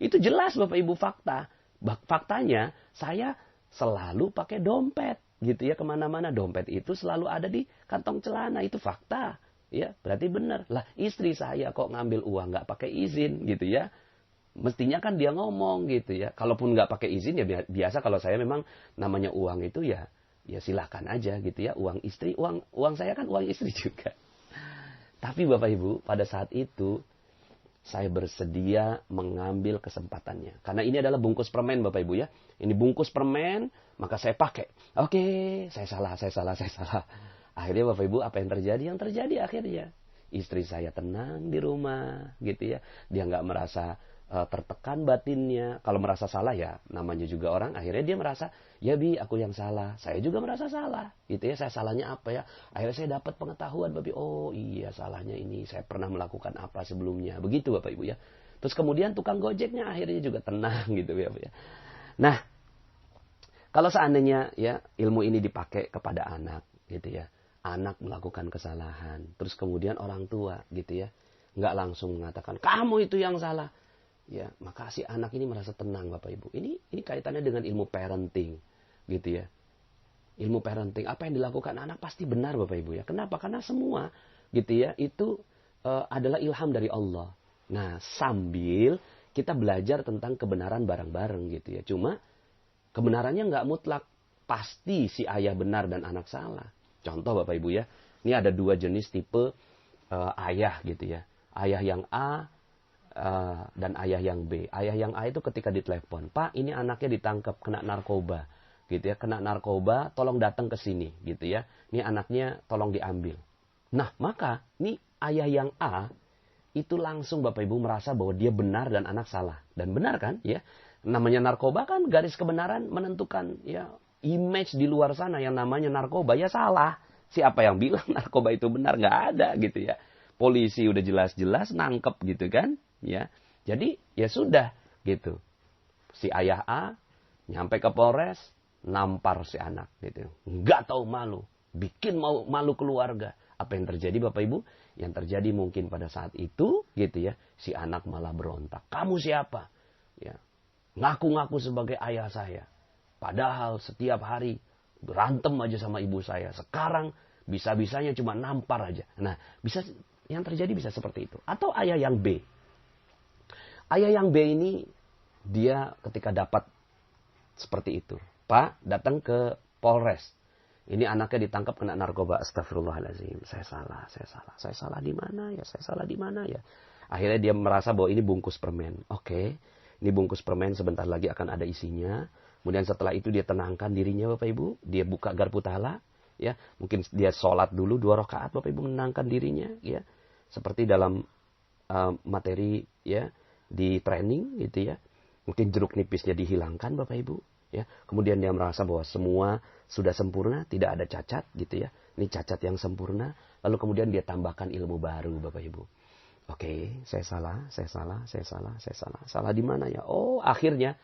Itu jelas Bapak Ibu fakta. Faktanya saya selalu pakai dompet gitu ya kemana-mana. Dompet itu selalu ada di kantong celana, itu fakta ya, berarti benar lah. Istri saya kok ngambil uang nggak pakai izin gitu ya, mestinya kan dia ngomong gitu ya. Kalaupun nggak pakai izin ya biasa, kalau saya memang namanya uang itu ya silahkan aja gitu ya. Uang istri, uang saya kan uang istri juga. Tapi Bapak Ibu pada saat itu saya bersedia mengambil kesempatannya. Karena ini adalah bungkus permen Bapak Ibu ya. Ini bungkus permen, maka saya pakai. Oke, saya salah. Akhirnya Bapak Ibu apa yang terjadi? Yang terjadi akhirnya istri saya tenang di rumah gitu ya. Dia nggak merasa tertekan batinnya. Kalau merasa salah ya namanya juga orang. Akhirnya dia merasa, ya Bi aku yang salah. Saya juga merasa salah gitu ya. Saya salahnya apa ya? Akhirnya saya dapat pengetahuan Bapak Ibu. Oh iya salahnya ini. Saya pernah melakukan apa sebelumnya. Begitu Bapak Ibu ya. Terus kemudian tukang Gojeknya akhirnya juga tenang gitu ya Bapak ya. Nah kalau seandainya ya ilmu ini dipakai kepada anak gitu ya. Anak melakukan kesalahan. Terus kemudian orang tua gitu ya. Nggak langsung mengatakan kamu itu yang salah. Ya, maka si anak ini merasa tenang Bapak Ibu. Ini kaitannya dengan ilmu parenting, gitu ya. Ilmu parenting, apa yang dilakukan anak pasti benar Bapak Ibu ya. Kenapa? Karena semua, gitu ya, itu adalah ilham dari Allah. Nah, sambil kita belajar tentang kebenaran bareng-bareng, gitu ya. Cuma kebenarannya nggak mutlak. Pasti si ayah benar dan anak salah. Contoh Bapak Ibu ya, ini ada dua jenis tipe ayah, gitu ya. Ayah yang A dan ayah yang B. Ayah yang A itu ketika ditelepon, Pak ini anaknya ditangkap kena narkoba, gitu ya, kena narkoba, tolong datang ke sini, gitu ya. Ini anaknya tolong diambil. Nah maka ini ayah yang A itu langsung Bapak Ibu merasa bahwa dia benar dan anak salah. Dan benar kan ya, namanya narkoba kan garis kebenaran menentukan ya image di luar sana yang namanya narkoba ya salah. Siapa yang bilang narkoba itu benar? Nggak ada gitu ya. Polisi udah jelas-jelas nangkep gitu kan. Ya, jadi ya sudah gitu. Si ayah A nyampe ke Polres, nampar si anak gitu. Nggak tahu malu, bikin malu keluarga. Apa yang terjadi Bapak Ibu? Yang terjadi mungkin pada saat itu gitu ya, si anak malah berontak. Kamu siapa? Ya, ngaku-ngaku sebagai ayah saya. Padahal setiap hari berantem aja sama ibu saya. Sekarang bisa-bisanya cuma nampar aja. Nah, bisa yang terjadi bisa seperti itu. Atau ayah yang B. Ayah yang B ini, dia ketika dapat seperti itu. Pak, datang ke Polres. Ini anaknya ditangkap kena narkoba. Astagfirullahaladzim. Saya salah. Saya salah di mana ya? Saya salah di mana ya? Akhirnya dia merasa bahwa ini bungkus permen. Oke. Ini bungkus permen sebentar lagi akan ada isinya. Kemudian setelah itu dia tenangkan dirinya Bapak Ibu. Dia buka garpu tala. Ya, mungkin dia sholat dulu 2 rakaat Bapak Ibu, menenangkan dirinya. Ya, seperti dalam materi ya di training gitu ya. Mungkin jeruk nipisnya dihilangkan Bapak Ibu. Ya, kemudian dia merasa bahwa semua sudah sempurna, tidak ada cacat gitu ya. Ini cacat yang sempurna. Lalu kemudian dia tambahkan ilmu baru Bapak Ibu. Oke, saya salah. Salah di mana ya? Oh, akhirnya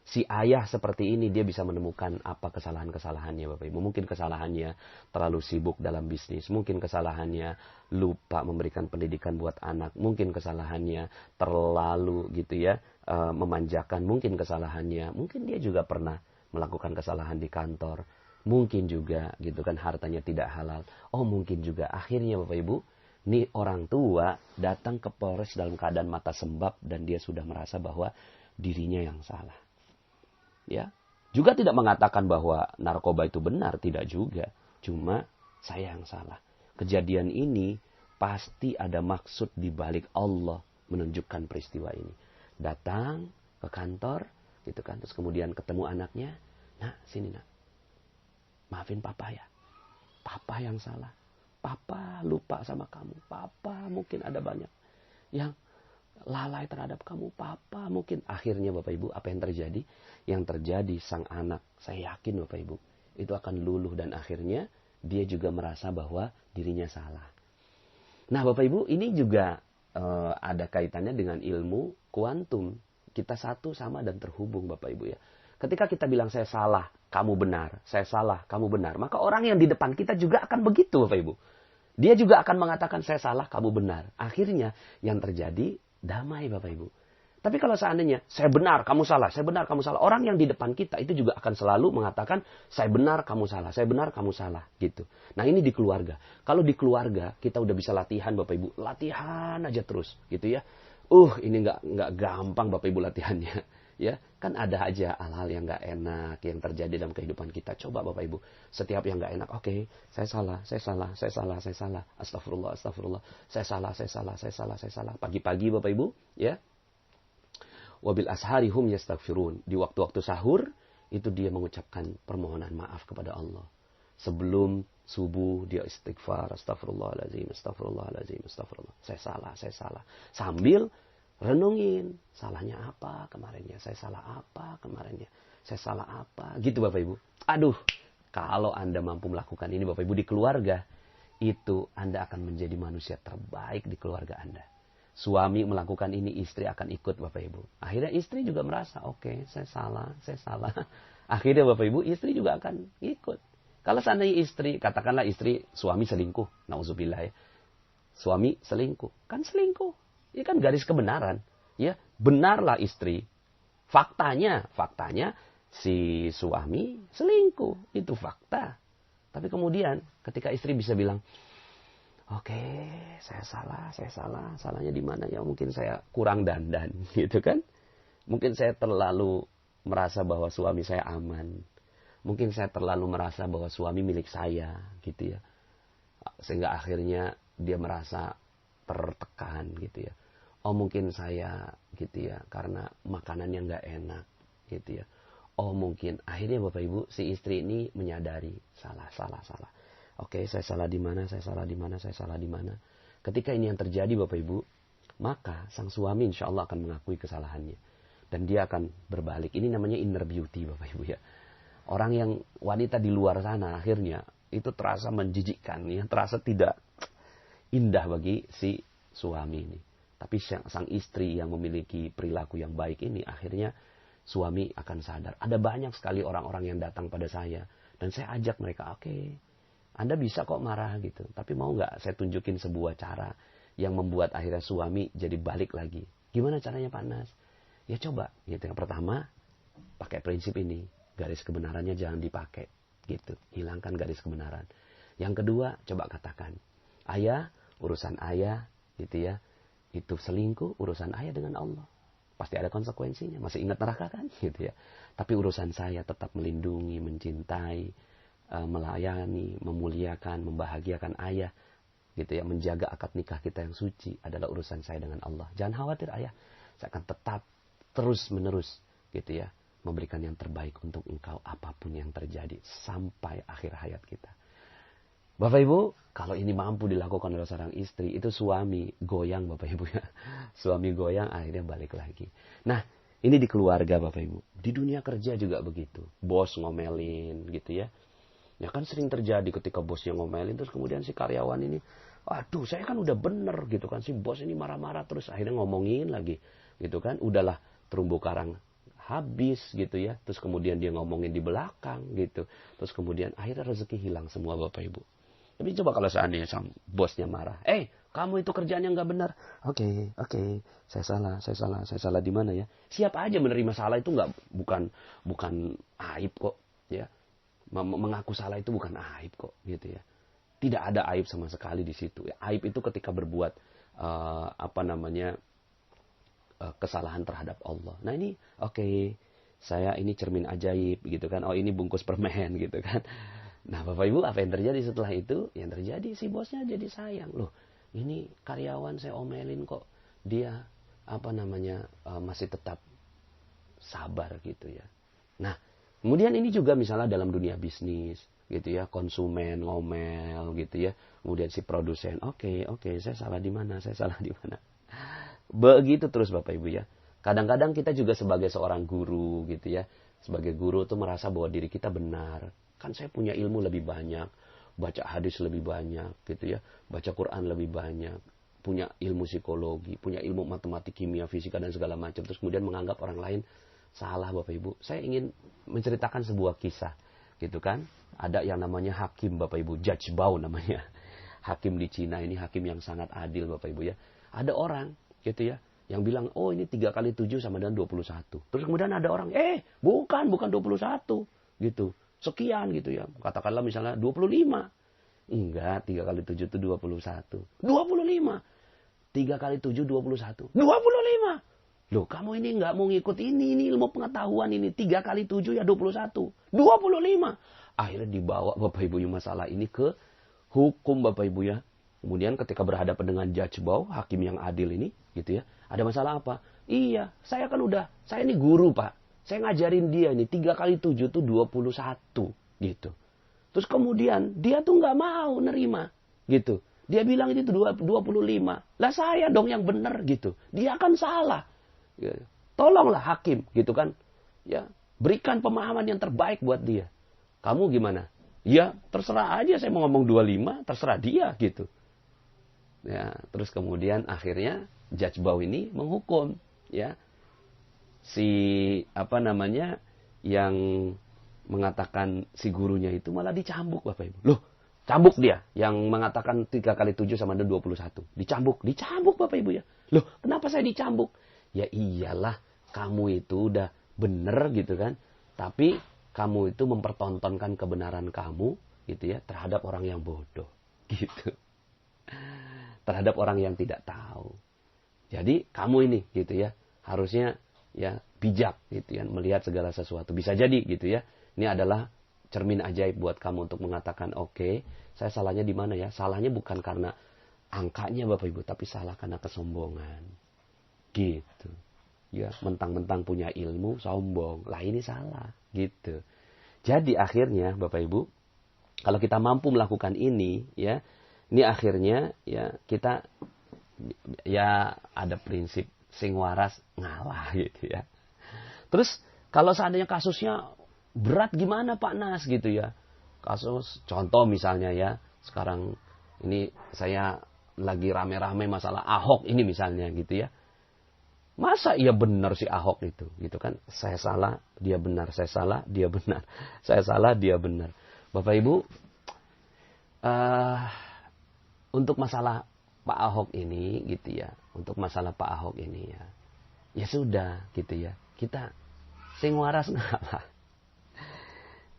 si ayah seperti ini dia bisa menemukan apa kesalahan-kesalahannya Bapak Ibu. Mungkin kesalahannya terlalu sibuk dalam bisnis. Mungkin kesalahannya lupa memberikan pendidikan buat anak. Mungkin kesalahannya terlalu gitu ya, memanjakan. Mungkin kesalahannya, mungkin dia juga pernah melakukan kesalahan di kantor. Mungkin juga gitu kan hartanya tidak halal. Oh, mungkin juga akhirnya Bapak Ibu, nih orang tua datang ke Polres dalam keadaan mata sembab dan dia sudah merasa bahwa dirinya yang salah. Ya, juga tidak mengatakan bahwa narkoba itu benar, tidak juga. Cuma saya yang salah. Kejadian ini pasti ada maksud di balik Allah menunjukkan peristiwa ini. Datang ke kantor, gitu kan, terus kemudian ketemu anaknya, "Nak, sini nak. Maafin papa ya. Papa yang salah. Papa lupa sama kamu. Papa mungkin ada banyak yang lalai terhadap kamu. Papa mungkin." Akhirnya Bapak Ibu, apa yang terjadi? Yang terjadi sang anak, saya yakin Bapak Ibu, itu akan luluh dan akhirnya dia juga merasa bahwa dirinya salah. Nah Bapak Ibu, ini juga ada kaitannya dengan ilmu kuantum. Kita satu sama dan terhubung Bapak Ibu ya. Ketika kita bilang saya salah, kamu benar. Saya salah, kamu benar. Maka orang yang di depan kita juga akan begitu Bapak Ibu. Dia juga akan mengatakan saya salah, kamu benar. Akhirnya yang terjadi damai Bapak Ibu. Tapi kalau seandainya saya benar, kamu salah, saya benar, kamu salah. Orang yang di depan kita itu juga akan selalu mengatakan saya benar, kamu salah, saya benar, kamu salah. Gitu. Nah ini di keluarga. Kalau di keluarga kita udah bisa latihan Bapak Ibu. Latihan aja terus gitu ya. Ini nggak gampang Bapak Ibu latihannya. Ya, kan ada aja hal-hal yang nggak enak yang terjadi dalam kehidupan kita. Coba Bapak Ibu, setiap yang nggak enak, oke, saya salah. Astagfirullah. Saya salah. Pagi-pagi Bapak Ibu, ya. Wabil ashari hum yastaghfirun. Di waktu-waktu sahur, itu dia mengucapkan permohonan maaf kepada Allah. Sebelum subuh dia istighfar, astagfirullahaladzim. Saya salah. Sambil renungin, salahnya apa kemarinnya, saya salah apa kemarinnya, saya salah apa, gitu Bapak Ibu. Aduh, kalau Anda mampu melakukan ini Bapak Ibu di keluarga, itu Anda akan menjadi manusia terbaik di keluarga Anda. Suami melakukan ini, istri akan ikut Bapak Ibu. Akhirnya istri juga merasa, oke, saya salah. Akhirnya Bapak Ibu, istri juga akan ikut. Kalau seandainya istri, katakanlah istri, suami selingkuh, nauzubillah ya. Suami selingkuh, kan selingkuh. Ini kan garis kebenaran, ya benarlah istri. Faktanya si suami selingkuh, itu fakta. Tapi kemudian ketika istri bisa bilang, oke, saya salah, salahnya di mana ya? Mungkin saya kurang dandan, gitu kan? Mungkin saya terlalu merasa bahwa suami saya aman. Mungkin saya terlalu merasa bahwa suami milik saya, gitu ya. Sehingga akhirnya dia merasa tertekan, gitu ya. Oh mungkin saya gitu ya karena makanannya nggak enak gitu ya. Oh mungkin akhirnya Bapak Ibu si istri ini menyadari salah. Oke, saya salah di mana? Ketika ini yang terjadi Bapak Ibu, maka sang suami insya Allah akan mengakui kesalahannya dan dia akan berbalik. Ini namanya inner beauty Bapak Ibu ya. Orang yang wanita di luar sana akhirnya itu terasa menjijikkan ya, terasa tidak indah bagi si suami ini. Tapi sang istri yang memiliki perilaku yang baik ini, akhirnya suami akan sadar. Ada banyak sekali orang-orang yang datang pada saya. Dan saya ajak mereka, oke, Anda bisa kok marah gitu. Tapi mau nggak saya tunjukin sebuah cara yang membuat akhirnya suami jadi balik lagi. Gimana caranya Pak Nas? Ya coba. Gitu. Yang pertama, pakai prinsip ini. Garis kebenarannya jangan dipakai. Gitu. Hilangkan garis kebenaran. Yang kedua, coba katakan. Ayah, urusan ayah, gitu ya. Itu selingkuh, urusan ayah dengan Allah. Pasti ada konsekuensinya. Masih ingat neraka kan? Gitu ya. Tapi urusan saya tetap melindungi, mencintai, melayani, memuliakan, membahagiakan ayah. Gitu ya. Menjaga akad nikah kita yang suci adalah urusan saya dengan Allah. Jangan khawatir ayah. Saya akan tetap terus menerus gitu ya, memberikan yang terbaik untuk engkau apapun yang terjadi sampai akhir hayat kita. Bapak Ibu, kalau ini mampu dilakukan oleh seorang istri, itu suami goyang Bapak Ibu ya. Suami goyang akhirnya balik lagi. Nah, ini di keluarga Bapak Ibu. Di dunia kerja juga begitu. Bos ngomelin gitu ya. Ya kan sering terjadi ketika bosnya ngomelin, terus kemudian si karyawan ini, aduh saya kan udah bener gitu kan. Si bos ini marah-marah terus akhirnya ngomongin lagi gitu kan. Udahlah terumbu karang habis gitu ya. Terus kemudian dia ngomongin di belakang gitu. Terus kemudian akhirnya rezeki hilang semua Bapak Ibu. Tapi coba kalau seandainya sang bosnya marah. Kamu itu kerjaannya nggak benar. Oke, saya salah di mana ya? Siapa aja menerima salah itu bukan aib kok, ya. Mengaku salah itu bukan aib kok, gitu ya. Tidak ada aib sama sekali di situ. Ya. Aib itu ketika berbuat kesalahan terhadap Allah. Nah ini, saya ini cermin ajaib, gitu kan. Oh ini bungkus permen, gitu kan. Nah Bapak Ibu, apa yang terjadi setelah itu? Yang terjadi si bosnya jadi sayang. Loh, ini karyawan saya omelin kok. Dia masih tetap sabar gitu ya. Nah, kemudian ini juga misalnya dalam dunia bisnis gitu ya, konsumen ngomel gitu ya. Kemudian si produsen, oke, saya salah di mana? Begitu terus Bapak Ibu ya. Kadang-kadang kita juga sebagai seorang guru gitu ya. Sebagai guru tuh merasa bahwa diri kita benar. Kan saya punya ilmu lebih banyak, baca hadis lebih banyak gitu ya, baca Quran lebih banyak, punya ilmu psikologi, punya ilmu matematik, kimia, fisika dan segala macam. Terus kemudian menganggap orang lain salah Bapak Ibu. Saya ingin menceritakan sebuah kisah gitu kan. Ada yang namanya hakim Bapak Ibu, Judge Bao namanya. Hakim di Cina ini hakim yang sangat adil Bapak Ibu ya. Ada orang gitu ya yang bilang, oh ini 3 kali 7 sama dengan 21. Terus kemudian ada orang, bukan 21 gitu. Sekian gitu ya. Katakanlah misalnya 25. Enggak, 3 kali 7 itu 21. 25. 3 kali 7, 21. 25. Loh, kamu ini enggak mau ngikut ini ilmu pengetahuan ini. 3 kali 7 ya 21. 25. Akhirnya dibawa Bapak Ibu masalah ini ke hukum Bapak Ibu ya. Kemudian ketika berhadapan dengan Judge Bao, hakim yang adil ini gitu ya. Ada masalah apa? Iya, saya ini guru Pak. Saya ngajarin dia ini 3 kali 7 itu 21 gitu. Terus kemudian dia tuh nggak mau nerima gitu. Dia bilang itu 25. Lah saya dong yang benar gitu. Dia kan salah. Gitu. Tolonglah hakim gitu kan. Ya, berikan pemahaman yang terbaik buat dia. Kamu gimana? Ya, terserah aja saya mau ngomong 25, terserah dia gitu. Ya, terus kemudian akhirnya Judge Bao ini menghukum ya. Yang mengatakan si gurunya itu malah dicambuk Bapak Ibu. Loh, cambuk dia. Yang mengatakan 3 kali 7 sama dengan 21. Dicambuk Bapak Ibu ya. Loh, kenapa saya dicambuk? Ya iyalah, kamu itu udah bener gitu kan. Tapi kamu itu mempertontonkan kebenaran kamu gitu ya terhadap orang yang bodoh gitu. Terhadap orang yang tidak tahu. Jadi kamu ini gitu ya, harusnya ya bijak gitu ya, melihat segala sesuatu. Bisa jadi gitu ya. Ini adalah cermin ajaib buat kamu untuk mengatakan, oke, saya salahnya di mana ya? Salahnya bukan karena angkanya Bapak Ibu, tapi salah karena kesombongan. Gitu. Ya, mentang-mentang punya ilmu, sombong. Lah ini salah, gitu. Jadi akhirnya Bapak Ibu, kalau kita mampu melakukan ini ya, ini akhirnya ya kita ya ada prinsip sing waras ngalah gitu ya. Terus kalau seandainya kasusnya berat gimana Pak Nas gitu ya. Kasus contoh misalnya ya, sekarang ini saya lagi rame-rame masalah Ahok ini misalnya gitu ya. Masa iya benar si Ahok itu gitu kan. Saya salah, dia benar. Saya salah, dia benar. Saya salah, dia benar. Bapak Ibu, untuk masalah Pak Ahok ini gitu ya. Untuk masalah Pak Ahok ini ya. Ya sudah gitu ya. Kita sing waras ngalah.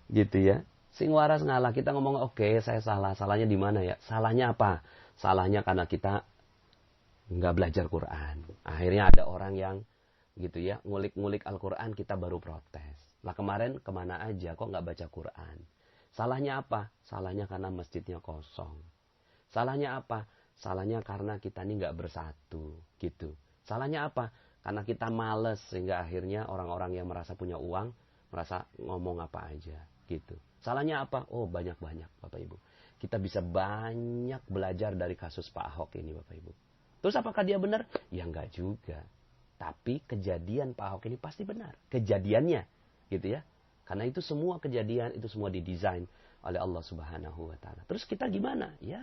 Gitu ya. Sing waras ngalah. Kita ngomong oke, saya salah. Salahnya di mana ya? Salahnya apa? Salahnya karena kita nggak belajar Quran. Akhirnya ada orang yang gitu ya, ngulik-ngulik Al-Quran, kita baru protes. Lah kemarin kemana aja kok nggak baca Quran? Salahnya apa? Salahnya karena masjidnya kosong. Salahnya apa? Salahnya karena kita ini nggak bersatu gitu. Salahnya apa? Karena kita males sehingga akhirnya orang-orang yang merasa punya uang merasa ngomong apa aja gitu. Salahnya apa? Oh, banyak-banyak Bapak Ibu. Kita bisa banyak belajar dari kasus Pak Ahok ini Bapak Ibu. Terus apakah dia benar? Ya enggak juga. Tapi kejadian Pak Ahok ini pasti benar. Kejadiannya gitu ya. Karena itu semua kejadian, itu semua didesain oleh Allah Subhanahu wa taala. Terus kita gimana? Ya,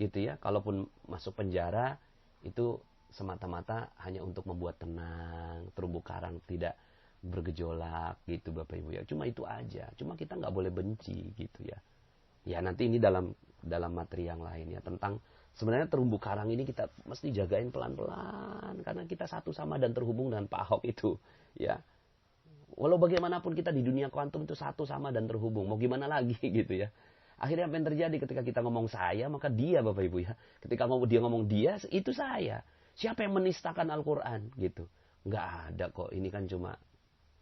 gitu ya. Kalaupun masuk penjara itu semata-mata hanya untuk membuat tenang, terumbu karang tidak bergejolak gitu Bapak Ibu ya. Cuma itu aja. Cuma kita nggak boleh benci gitu ya. Ya nanti ini dalam materi yang lain ya tentang sebenarnya terumbu karang ini kita mesti jagain pelan-pelan karena kita satu sama dan terhubung dengan Pak Ahok itu ya. Walau bagaimanapun kita di dunia kuantum itu satu sama dan terhubung. Mau gimana lagi gitu ya. Akhirnya apa yang terjadi ketika kita ngomong saya, maka dia Bapak Ibu ya. Ketika dia ngomong dia, itu saya. Siapa yang menistakan Al-Quran gitu. Nggak ada kok, ini kan cuma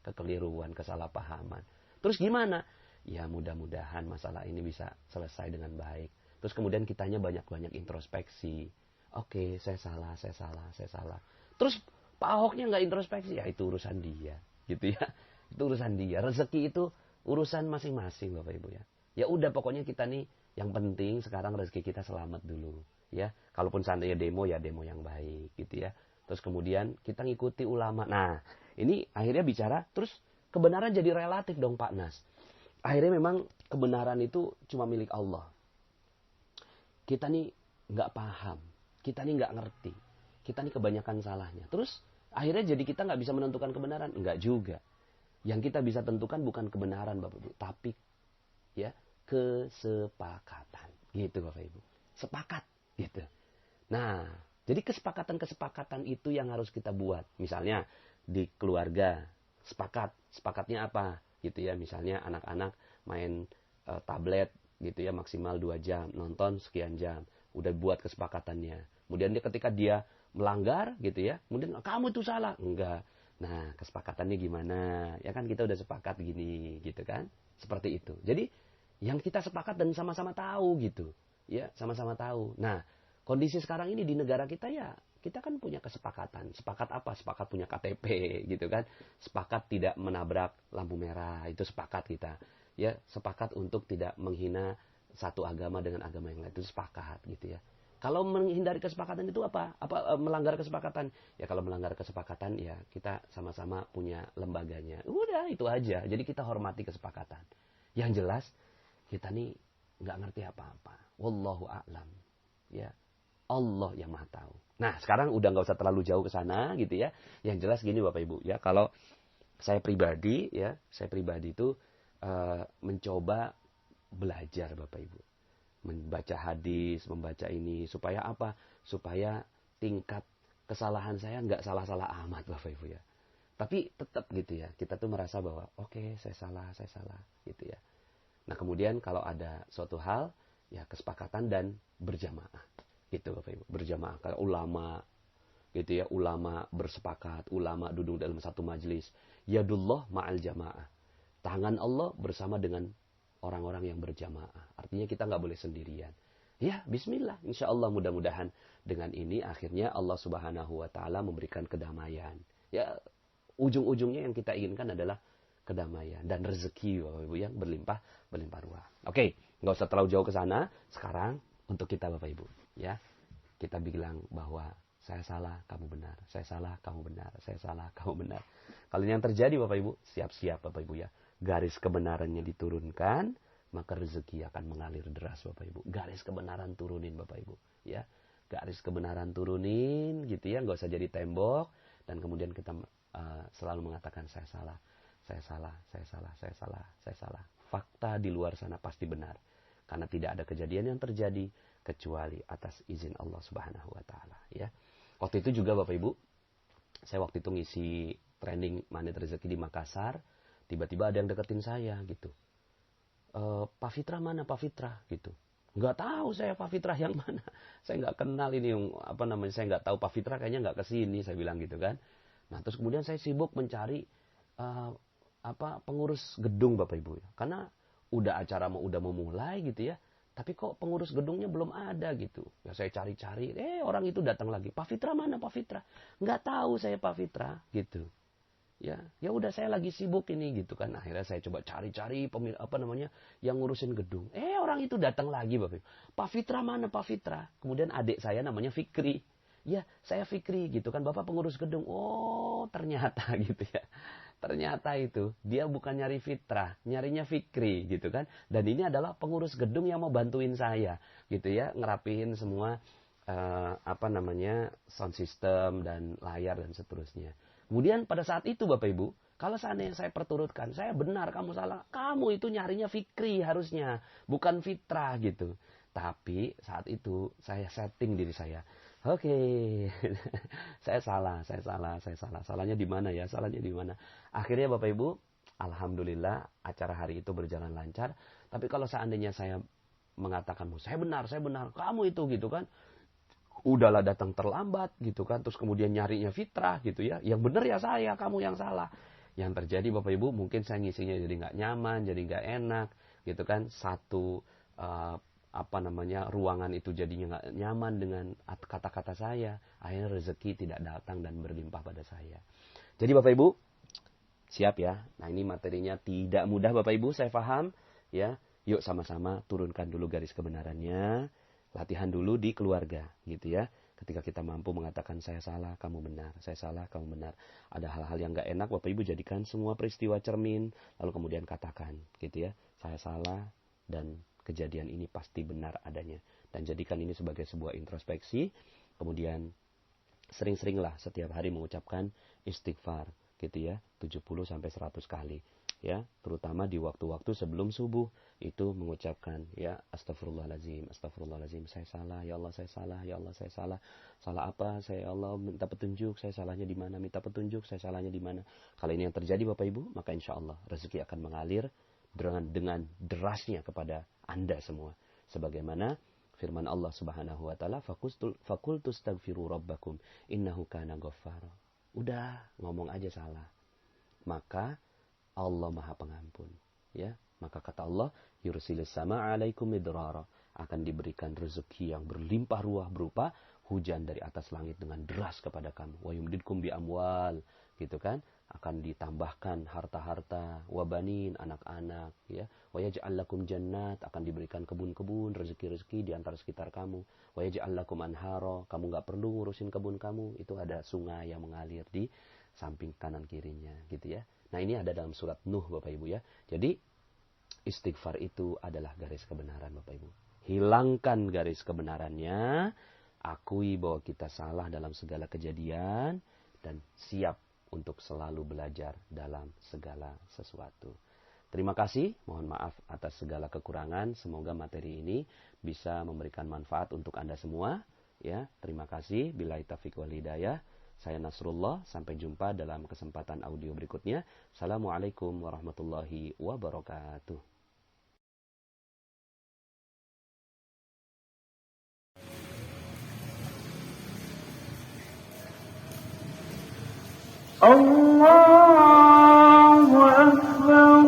kekeliruan, kesalahpahaman. Terus gimana? Ya mudah-mudahan masalah ini bisa selesai dengan baik. Terus kemudian kitanya banyak-banyak introspeksi. Oke, saya salah. Terus Pak Ahoknya nggak introspeksi, ya itu urusan dia. Gitu ya. Itu urusan dia. Rezeki itu urusan masing-masing Bapak Ibu ya. Ya udah pokoknya kita nih yang penting sekarang rezeki kita selamat dulu. Ya, kalaupun seandainya demo ya demo yang baik gitu ya. Terus kemudian kita ngikuti ulama. Nah, ini akhirnya bicara terus kebenaran jadi relatif dong Pak Nas. Akhirnya memang kebenaran itu cuma milik Allah. Kita nih nggak paham, kita nih nggak ngerti, kita nih kebanyakan salahnya. Terus akhirnya jadi kita nggak bisa menentukan kebenaran, nggak juga. Yang kita bisa tentukan bukan kebenaran Bapak Ibu, tapi ya kesepakatan, gitu Bapak Ibu. Sepakat, gitu. Nah, jadi kesepakatan itu yang harus kita buat. Misalnya di keluarga sepakatnya apa? Gitu ya, misalnya anak-anak main tablet gitu ya maksimal 2 jam, nonton sekian jam. Udah buat kesepakatannya. Kemudian ketika dia melanggar gitu ya, kemudian kamu itu salah. Enggak. Nah, kesepakatannya gimana? Ya kan kita udah sepakat gini gitu kan? Seperti itu. Jadi yang kita sepakat dan sama-sama tahu gitu. Ya, sama-sama tahu. Nah, kondisi sekarang ini di negara kita ya, kita kan punya kesepakatan. Sepakat apa? Sepakat punya KTP gitu kan. Sepakat tidak menabrak lampu merah, itu sepakat kita. Ya, sepakat untuk tidak menghina satu agama dengan agama yang lain, itu sepakat gitu ya. Kalau menghindari kesepakatan itu apa? Melanggar kesepakatan? Ya kalau melanggar kesepakatan ya kita sama-sama punya lembaganya. Udah itu aja. Jadi kita hormati kesepakatan. Yang jelas kita nih nggak ngerti apa-apa. Wallahu a'lam. Ya. Allah yang Maha tahu. Nah, sekarang udah nggak usah terlalu jauh ke sana gitu ya. Yang jelas gini Bapak Ibu ya, kalau saya pribadi itu mencoba belajar Bapak Ibu. Membaca hadis, membaca ini supaya apa? Supaya tingkat kesalahan saya nggak salah-salah amat Bapak Ibu ya. Tapi tetap gitu ya, kita tuh merasa bahwa oke, saya salah gitu ya. Nah, kemudian kalau ada suatu hal ya kesepakatan dan berjamaah. Gitu Bapak Ibu, berjamaah. Kalau ulama gitu ya, ulama bersepakat, ulama duduk dalam satu majelis. Yadullah ma'al jamaah. Tangan Allah bersama dengan orang-orang yang berjamaah. Artinya kita nggak boleh sendirian. Ya, bismillah. Insya Allah mudah-mudahan dengan ini akhirnya Allah Subhanahu wa taala memberikan kedamaian. Ya, ujung-ujungnya yang kita inginkan adalah kedamaian dan rezeki Bapak Ibu yang berlimpah ruah. Oke, nggak usah terlalu jauh ke sana. Sekarang untuk kita Bapak Ibu, ya. Kita bilang bahwa saya salah, kamu benar. Saya salah, kamu benar. Saya salah, kamu benar. Kalau yang terjadi Bapak Ibu, siap-siap Bapak Ibu ya. Garis kebenarannya diturunkan, maka rezeki akan mengalir deras Bapak Ibu. Garis kebenaran turunin Bapak Ibu, ya. Garis kebenaran turunin gitu ya, nggak usah jadi tembok dan kemudian kita selalu mengatakan saya salah. Fakta di luar sana pasti benar. Karena tidak ada kejadian yang terjadi kecuali atas izin Allah Subhanahu wa taala, ya. Waktu itu juga Bapak Ibu, saya waktu itu ngisi training Magnet Rezeki di Makassar, tiba-tiba ada yang deketin saya gitu. Pak Fitra mana Pak Fitra gitu. Nggak tahu saya Pak Fitra yang mana. Saya nggak kenal ini saya nggak tahu Pak Fitra kayaknya nggak kesini, saya bilang gitu kan. Nah, terus kemudian saya sibuk mencari pengurus gedung Bapak Ibu ya. Karena acara udah mau mulai gitu ya. Tapi kok pengurus gedungnya belum ada gitu. Ya saya cari-cari, orang itu datang lagi. Pak Fitra mana Pak Fitra? Nggak tahu saya Pak Fitra gitu. Ya udah saya lagi sibuk ini gitu kan. Akhirnya saya coba cari-cari yang ngurusin gedung. Orang itu datang lagi Bapak. Pak Fitra mana Pak Fitra? Kemudian adik saya namanya Fikri. Ya, saya Fikri gitu kan, Bapak pengurus gedung. Oh, ternyata gitu ya. Ternyata itu dia bukan nyari Fitra, nyarinya Fikri gitu kan. Dan ini adalah pengurus gedung yang mau bantuin saya gitu ya, ngerapihin semua sound system dan layar dan seterusnya. Kemudian pada saat itu Bapak Ibu, kalau seandainya saya perturutkan, saya benar, kamu salah. Kamu itu nyarinya Fikri harusnya, bukan Fitra gitu. Tapi saat itu saya setting diri saya. Oke, saya salah. Salahnya di mana ya? Salahnya di mana? Akhirnya Bapak Ibu, alhamdulillah acara hari itu berjalan lancar. Tapi kalau seandainya saya mengatakan, saya benar, kamu itu gitu kan. Udahlah datang terlambat gitu kan. Terus kemudian nyarinya Fitrah gitu ya. Yang benar ya saya, kamu yang salah. Yang terjadi Bapak Ibu, mungkin saya ngisinya jadi nggak nyaman, jadi nggak enak gitu kan. Ruangan itu jadinya nggak nyaman dengan kata-kata saya. Akhirnya rezeki tidak datang dan berlimpah pada saya. Jadi Bapak Ibu, siap ya. Nah ini materinya tidak mudah Bapak Ibu, saya paham ya. Yuk sama-sama turunkan dulu garis kebenarannya. Latihan dulu di keluarga gitu ya. Ketika kita mampu mengatakan saya salah, kamu benar. Saya salah, kamu benar. Ada hal-hal yang nggak enak, Bapak Ibu jadikan semua peristiwa cermin. Lalu kemudian katakan gitu ya. Saya salah dan kejadian ini pasti benar adanya. Dan jadikan ini sebagai sebuah introspeksi. Kemudian sering-seringlah setiap hari mengucapkan istighfar gitu ya. 70 sampai 100 kali. Ya, terutama di waktu-waktu sebelum subuh itu mengucapkan ya astagfirullahalazim, saya salah, ya Allah saya salah, ya Allah saya salah. Salah apa? Saya Allah minta petunjuk, saya salahnya di mana? Minta petunjuk, saya salahnya di mana? Kalau ini yang terjadi Bapak Ibu, maka insya Allah rezeki akan mengalir dengan derasnya kepada Anda semua. Sebagaimana firman Allah Subhanahu wa taala, faqultu astaghfiru rabbakum innahu kana ghaffara. Udah, ngomong aja salah. Maka Allah Maha Pengampun, ya. Maka kata Allah, yursilis sama'a 'alaikum midrara, akan diberikan rezeki yang berlimpah ruah berupa hujan dari atas langit dengan deras kepada kamu. Wa yumdidkum bi amwal, gitu kan? Akan ditambahkan harta-harta, wabanin, anak-anak, ya. Wa yaj'al lakum jannat, akan diberikan kebun-kebun, rezeki-rezeki di antara sekitar kamu. Wa yaj'al lakum anhara, kamu enggak perlu ngurusin kebun kamu, itu ada sungai yang mengalir di samping kanan kirinya, gitu ya. Nah ini ada dalam surat Nuh Bapak Ibu ya. Jadi istighfar itu adalah garis kebenaran Bapak Ibu. Hilangkan garis kebenarannya. Akui bahwa kita salah dalam segala kejadian. Dan siap untuk selalu belajar dalam segala sesuatu. Terima kasih. Mohon maaf atas segala kekurangan. Semoga materi ini bisa memberikan manfaat untuk Anda semua. Ya, terima kasih. Billahi taufiq wal hidayah. Saya Nasrullah, sampai jumpa dalam kesempatan audio berikutnya. Assalamualaikum warahmatullahi wabarakatuh. Allahu Akbar.